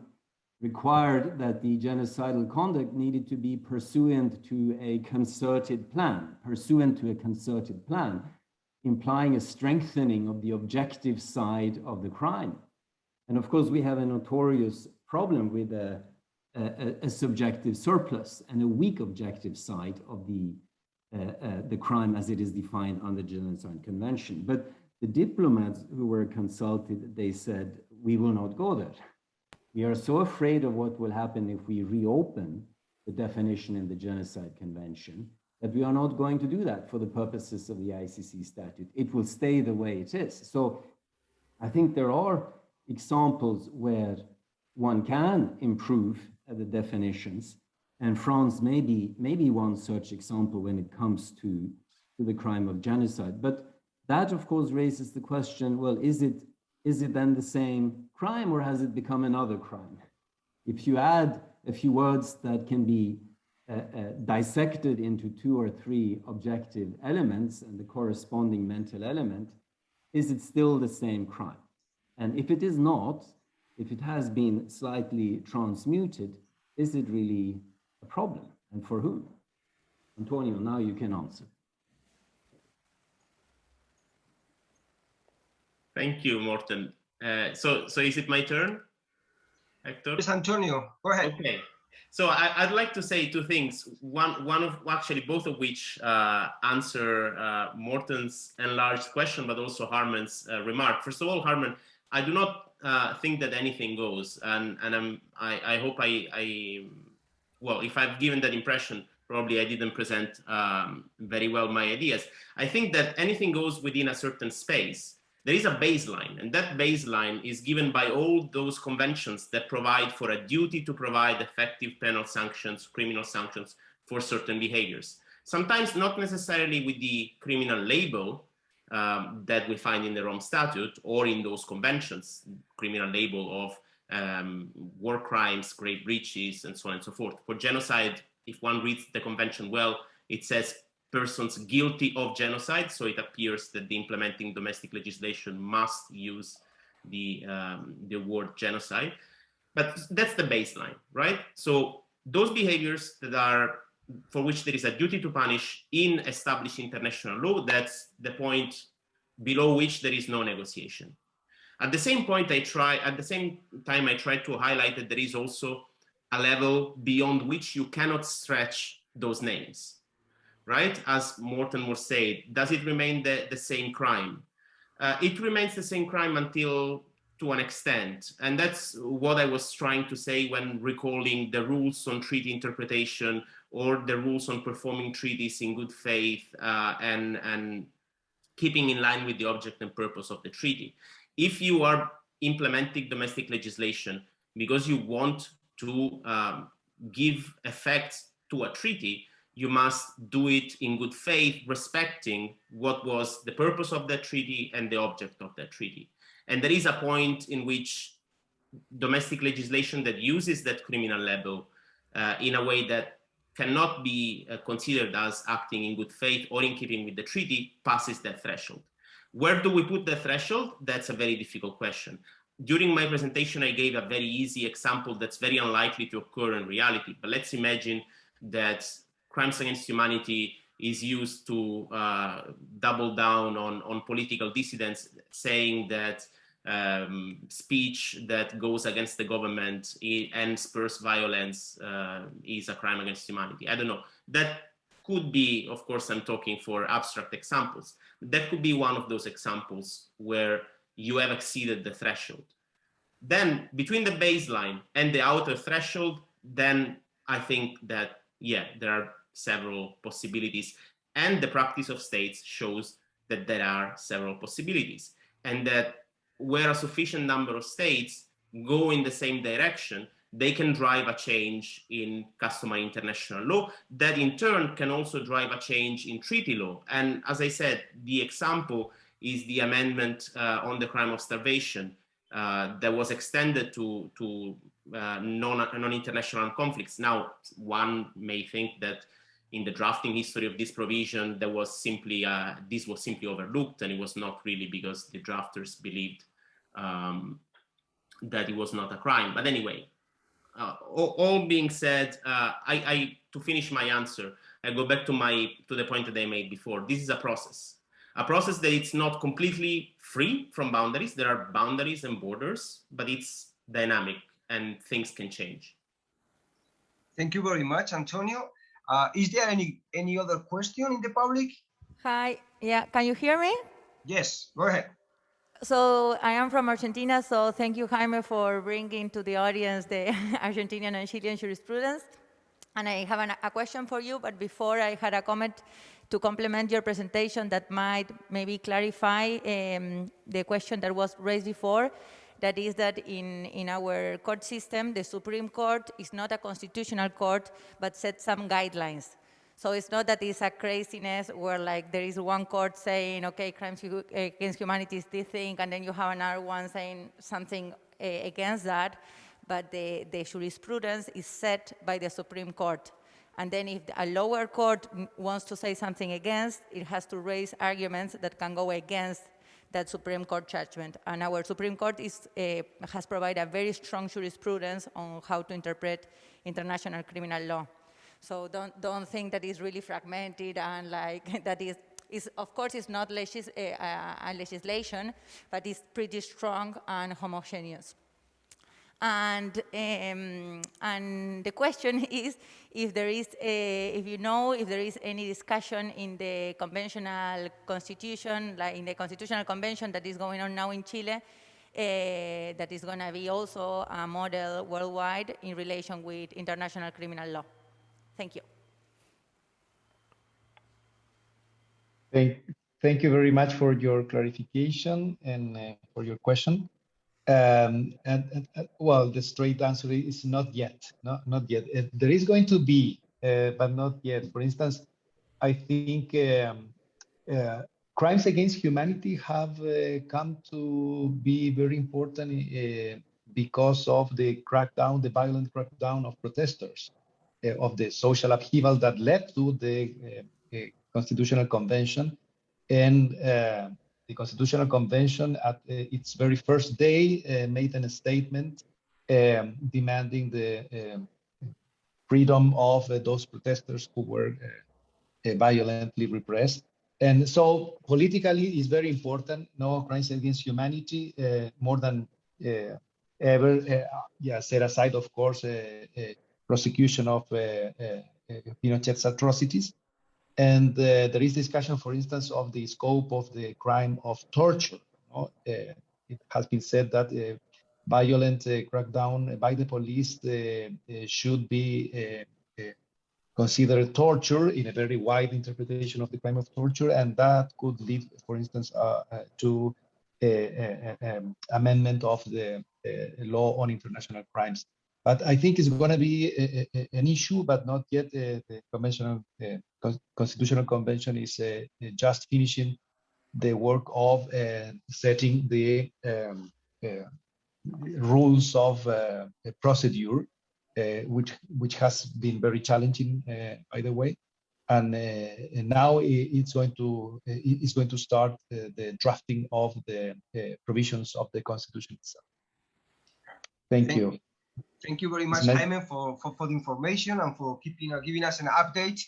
Speaker 3: required that the genocidal conduct needed to be pursuant to a concerted plan, implying a strengthening of the objective side of the crime. And of course, we have a notorious problem with a subjective surplus and a weak objective side of the crime as it is defined under the Genocide Convention. But the diplomats who were consulted, they said, we will not go there. We are so afraid of what will happen if we reopen the definition in the Genocide Convention that we are not going to do that for the purposes of the ICC statute. It will stay the way it is. So I think there are examples where one can improve the definitions, And France may be one such example when it comes to the crime of genocide. But that, of course, raises the question, well, is it then the same crime, or has it become another crime? If you add a few words that can be dissected into 2 or 3 objective elements and the corresponding mental element, is it still the same crime? And if it is not, if it has been slightly transmuted, is it really a problem, and for whom? Antonio, now you can answer.
Speaker 2: Thank you, Morten. So is it my turn, Hector?
Speaker 1: Yes, Antonio, go ahead.
Speaker 2: Okay. So I'd like to say 2 things. Actually both of which answer Morten's enlarged question, but also Harman's remark. First of all, Harman, I do not think that anything goes, and I hope well, if I've given that impression, probably I didn't present very well my ideas. I think that anything goes within a certain space. There is a baseline, and that baseline is given by all those conventions that provide for a duty to provide effective penal sanctions, criminal sanctions for certain behaviors. Sometimes not necessarily with the criminal label that we find in the Rome Statute or in those conventions, criminal label of war crimes, grave breaches, and so on and so forth. For genocide, if one reads the convention well, it says persons guilty of genocide, so it appears that the implementing domestic legislation must use the word genocide. But that's the baseline, right? So those behaviors that are, for which there is a duty to punish in established international law, that's the point below which there is no negotiation. At the same time, I try to highlight that there is also a level beyond which you cannot stretch those names. Right? As Morten was saying, does it remain the same crime? It remains the same crime until to an extent. And that's what I was trying to say when recalling the rules on treaty interpretation or the rules on performing treaties in good faith and keeping in line with the object and purpose of the treaty. If you are implementing domestic legislation because you want to give effect to a treaty, you must do it in good faith, respecting what was the purpose of that treaty and the object of that treaty. And there is a point in which domestic legislation that uses that criminal label in a way that cannot be considered as acting in good faith or in keeping with the treaty passes that threshold. Where do we put the threshold? That's a very difficult question. During my presentation, I gave a very easy example that's very unlikely to occur in reality. But let's imagine that crimes against humanity is used to double down on political dissidents, saying that speech that goes against the government and spurs violence is a crime against humanity. I don't know. That could be, of course, I'm talking for abstract examples. That could be one of those examples where you have exceeded the threshold. Then between the baseline and the outer threshold, then I think that, yeah, there are several possibilities, and the practice of states shows that there are several possibilities, and that where a sufficient number of states go in the same direction, they can drive a change in customary international law that in turn can also drive a change in treaty law. And as I said, the example is the amendment on the crime of starvation that was extended to non-international conflicts. Now, one may think that in the drafting history of this provision, there was simply this was simply overlooked, and it was not really because the drafters believed that it was not a crime. But anyway, all being said, to finish my answer, I go back to the point that I made before. This is a process that it's not completely free from boundaries. There are boundaries and borders, but it's dynamic and things can change.
Speaker 1: Thank you very much, Antonio. Is there any other question in the public?
Speaker 9: Hi, yeah, can you hear me?
Speaker 1: Yes, go ahead.
Speaker 9: So I am from Argentina, so thank you, Jaime, for bringing to the audience the Argentinian and Chilean jurisprudence. And I have a question for you, but before I had a comment to complement your presentation that might maybe clarify the question that was raised before. That is that in our court system, the Supreme Court is not a constitutional court, but sets some guidelines. So it's not that it's a craziness where like there is one court saying, okay, crimes against humanity is this thing, and then you have another one saying something against that. But the jurisprudence is set by the Supreme Court. And then if a lower court wants to say something against, it has to raise arguments that can go against that Supreme Court judgment. And our Supreme Court has provided a very strong jurisprudence on how to interpret international criminal law. So don't think that it's really fragmented and like that is of course it's not a legislation, but it's pretty strong and homogeneous. And the question is if there is if there is any discussion in the conventional constitution, like in the constitutional convention that is going on now in Chile, that is going to be also a model worldwide in relation with international criminal law. Thank you.
Speaker 4: Thank you very much for your clarification and for your question. Well, the straight answer is not yet. Not yet. There is going to be, but not yet. For instance, I think crimes against humanity have come to be very important because of the crackdown, the violent crackdown of protesters, of the social upheaval that led to the Constitutional Convention. And the Constitutional Convention at its very first day made a statement demanding the freedom of those protesters who were violently repressed. And so politically it's very important, no crimes against humanity, more than ever, set aside, of course, prosecution of Pinochet's atrocities. And there is discussion, for instance, of the scope of the crime of torture. It has been said that violent crackdown by the police should be considered torture in a very wide interpretation of the crime of torture, and that could lead, for instance, to amendment of the law on international crimes. But I think it's going to be an issue, but not yet. The Constitutional Convention is just finishing the work of setting the rules of procedure, which has been very challenging, by the way. And now it's going to start the drafting of the provisions of the Constitution itself. Thank you.
Speaker 1: Thank you very much, Jaime, for the information and for giving us an update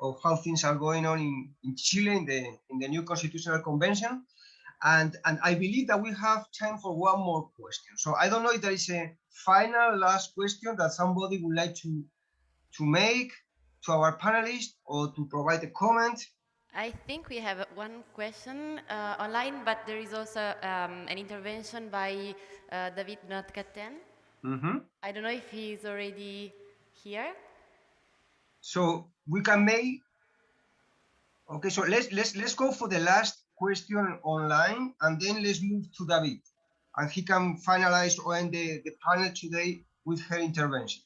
Speaker 1: of how things are going on in Chile in the new Constitutional Convention. And I believe that we have time for one more question. So I don't know if there is a final last question that somebody would like to make to our panelists or to provide a comment.
Speaker 10: I think we have one question online, but there is also an intervention by David Natkaten.
Speaker 1: Mm-hmm.
Speaker 10: I don't know if he's already here.
Speaker 1: So we can make. Okay, so let's go for the last question online, and then let's move to David, and he can finalize or end the panel today with her intervention.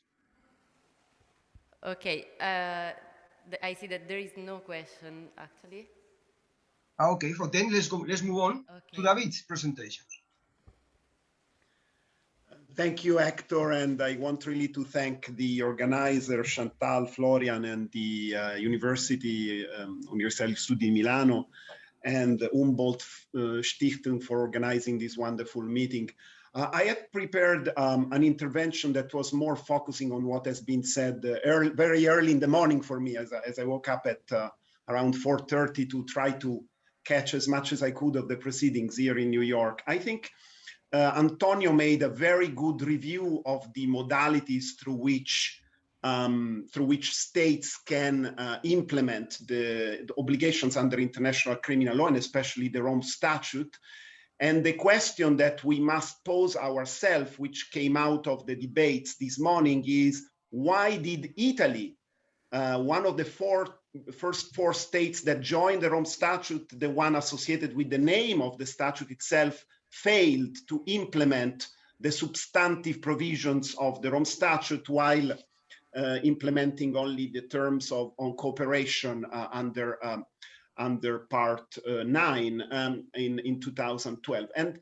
Speaker 10: Okay, I see that there is no question actually.
Speaker 1: Okay, so then let's move on to David's presentation.
Speaker 11: Thank you, Hector, and I want really to thank the organizer, Chantal, Florian, and the University degli Studi di Milano and the Humboldt Stiftung for organizing this wonderful meeting. I had prepared an intervention that was more focusing on what has been said very early in the morning for me as I woke up at around 4:30 to try to catch as much as I could of the proceedings here in New York. I think Antonio made a very good review of the modalities through which states can implement the obligations under international criminal law, and especially the Rome Statute. And the question that we must pose ourselves, which came out of the debates this morning, is why did Italy, one of the first four states that joined the Rome Statute, the one associated with the name of the statute itself, failed to implement the substantive provisions of the Rome Statute while implementing only the terms on cooperation under Part 9 in 2012. And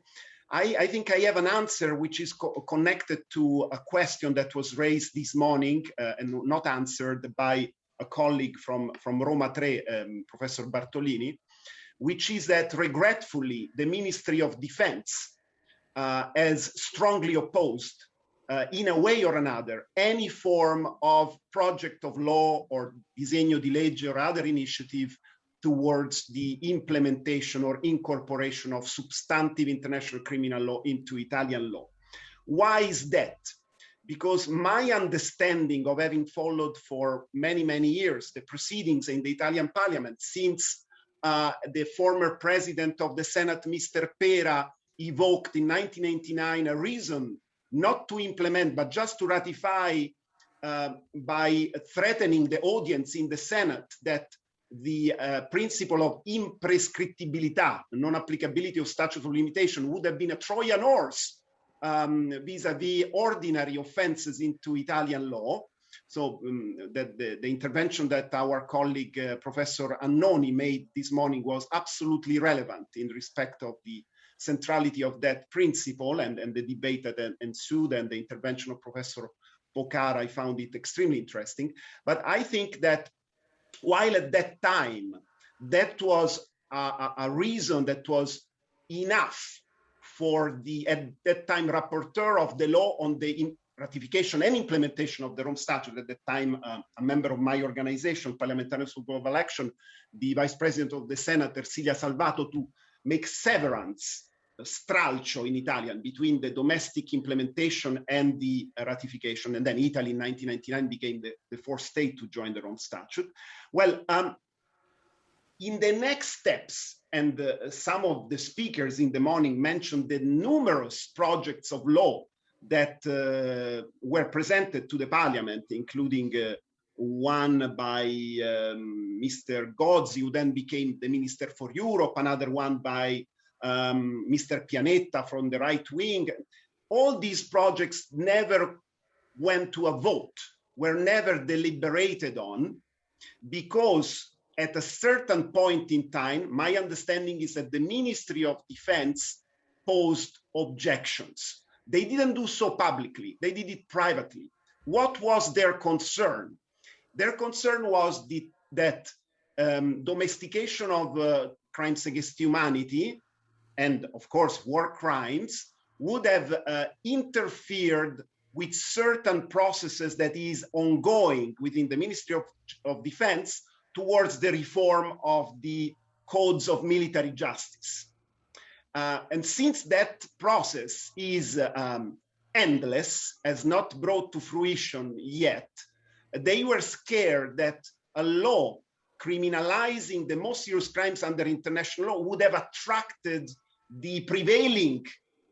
Speaker 11: I think I have an answer which is connected to a question that was raised this morning and not answered by a colleague from Roma 3, Professor Bartolini, which is that regretfully the Ministry of Defense has strongly opposed in a way or another any form of project of law or disegno di legge or other initiative towards the implementation or incorporation of substantive international criminal law into Italian law. Why is that? Because my understanding of having followed for many, many years the proceedings in the Italian parliament since the former president of the Senate, Mr. Pera, evoked in 1989 a reason not to implement, but just to ratify by threatening the audience in the Senate that the principle of imprescriptibilità, non-applicability of statute of limitation, would have been a Trojan horse vis-a-vis ordinary offenses into Italian law. So that the intervention that our colleague Professor Annoni made this morning was absolutely relevant in respect of the centrality of that principle and the debate that ensued and the intervention of Professor Pocar. I found it extremely interesting. But I think that while at that time, that was a reason that was enough for the, at that time, rapporteur of the law on the ratification and implementation of the Rome Statute, at that time, a member of my organization, Parliamentarians for Global Action, the Vice President of the Senate, Ersilia Salvato, to make severance, stralcio in Italian, between the domestic implementation and the ratification. And then Italy in 1999 became the fourth state to join the Rome Statute. Well, in the next steps, and some of the speakers in the morning mentioned the numerous projects of law that were presented to the parliament, including one by Mr. Gozzi, who then became the Minister for Europe, another one by Mr. Pianetta from the right wing. All these projects never went to a vote, were never deliberated on, because at a certain point in time, my understanding is that the Ministry of Defense posed objections. They didn't do so publicly, they did it privately. What was their concern? Their concern was that domestication of crimes against humanity and, of course, war crimes would have interfered with certain processes that is ongoing within the Ministry of Defense towards the reform of the codes of military justice. And since that process is endless, has not brought to fruition yet, they were scared that a law criminalizing the most serious crimes under international law would have attracted the prevailing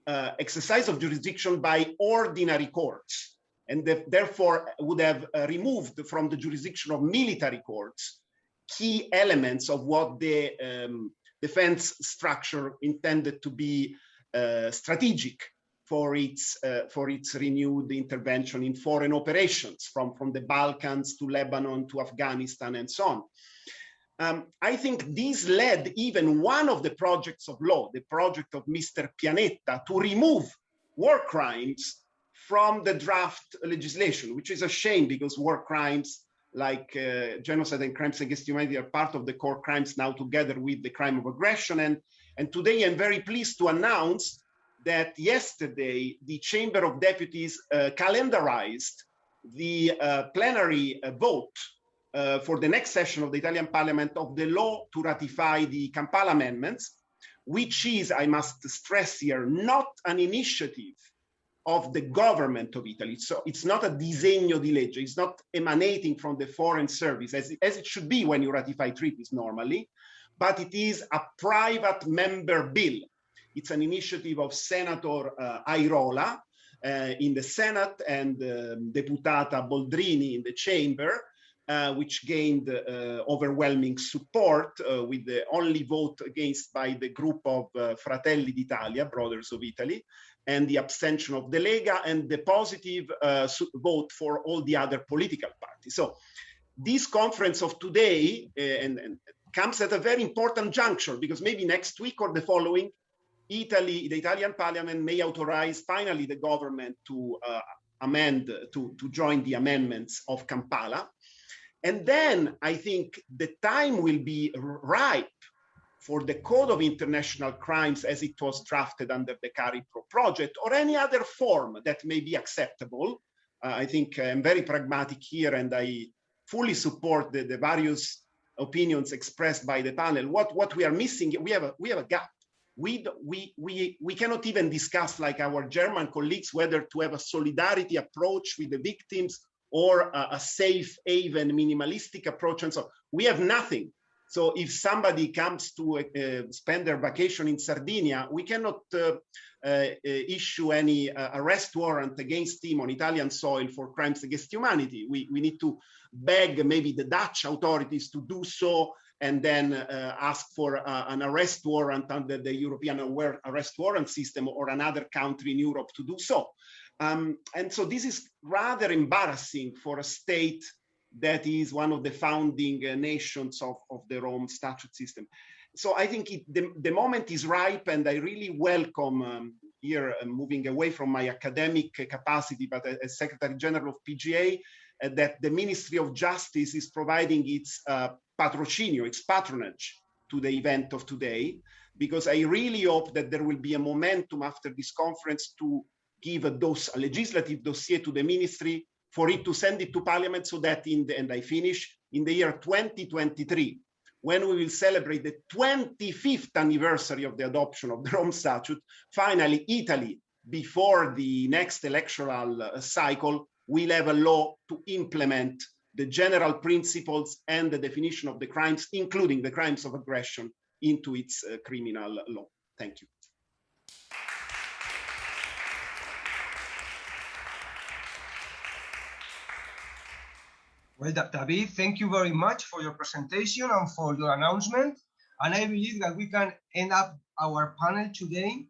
Speaker 11: exercise of jurisdiction by ordinary courts, and therefore would have removed from the jurisdiction of military courts key elements of what the defense structure intended to be strategic for its renewed intervention in foreign operations, from the Balkans to Lebanon to Afghanistan and so on. I think this led even one of the projects of law, the project of Mr. Pianetta, to remove war crimes from the draft legislation, which is a shame because war crimes like genocide and crimes against humanity are part of the core crimes now, together with the crime of aggression. And today I'm very pleased to announce that yesterday the Chamber of Deputies calendarized the plenary vote for the next session of the Italian Parliament of the law to ratify the Kampala amendments, which is, I must stress here, not an initiative of the government of Italy. So it's not a disegno di legge, it's not emanating from the Foreign Service, as it should be when you ratify treaties normally, but it is a private member bill. It's an initiative of Senator Airola in the Senate and Deputata Boldrini in the Chamber, which gained overwhelming support with the only vote against by the group of Fratelli d'Italia, Brothers of Italy, and the abstention of the Lega, and the positive vote for all the other political parties. So this conference of today and comes at a very important juncture, because maybe next week or the following, Italy, the Italian parliament may authorize finally the government to to join the amendments of Kampala. And then I think the time will be ripe for the Code of International Crimes as it was drafted under the CARIPRO project, or any other form that may be acceptable. I think I'm very pragmatic here, and I fully support the various opinions expressed by the panel. What we are missing, we have a gap. We cannot even discuss, like our German colleagues, whether to have a solidarity approach with the victims or a safe haven minimalistic approach, and so we have nothing. So if somebody comes to spend their vacation in Sardinia, we cannot issue any arrest warrant against him on Italian soil for crimes against humanity. We need to beg maybe the Dutch authorities to do so, and then ask for an arrest warrant under the European arrest warrant system, or another country in Europe to do so. And so this is rather embarrassing for a state that is one of the founding nations of the Rome Statute system. So I think the moment is ripe, and I really welcome here, moving away from my academic capacity, but as Secretary General of PGA, that the Ministry of Justice is providing its patrocinio, its patronage to the event of today, because I really hope that there will be a momentum after this conference to give a legislative dossier to the ministry, for it to send it to Parliament, so that and I finish, in the year 2023, when we will celebrate the 25th anniversary of the adoption of the Rome Statute, finally Italy, before the next electoral cycle, will have a law to implement the general principles and the definition of the crimes, including the crimes of aggression, into its criminal law. Thank you.
Speaker 1: Well, David, thank you very much for your presentation and for your announcement. And I believe that we can end up our panel today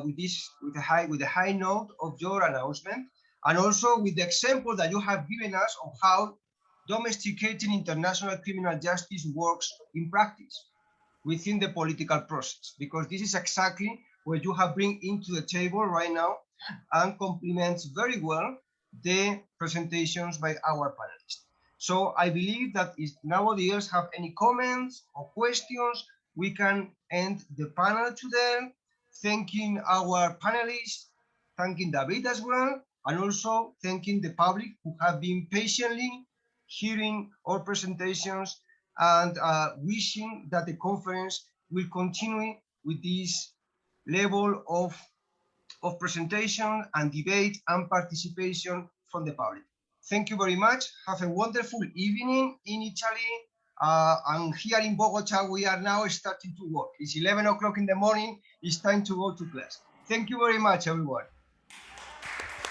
Speaker 1: with a high note of your announcement, and also with the example that you have given us of how domesticating international criminal justice works in practice within the political process, because this is exactly what you have bring into the table right now, and complements very well the presentations by our panelists. So I believe that if nobody else have any comments or questions, we can end the panel today, thanking our panelists, thanking David as well, and also thanking the public who have been patiently hearing our presentations, and wishing that the conference will continue with this level of presentation and debate and participation from the public. Thank you very much. Have a wonderful evening in Italy. And here in Bogota, we are now starting to work. It's 11 o'clock in the morning. It's time to go to class. Thank you very much, everyone.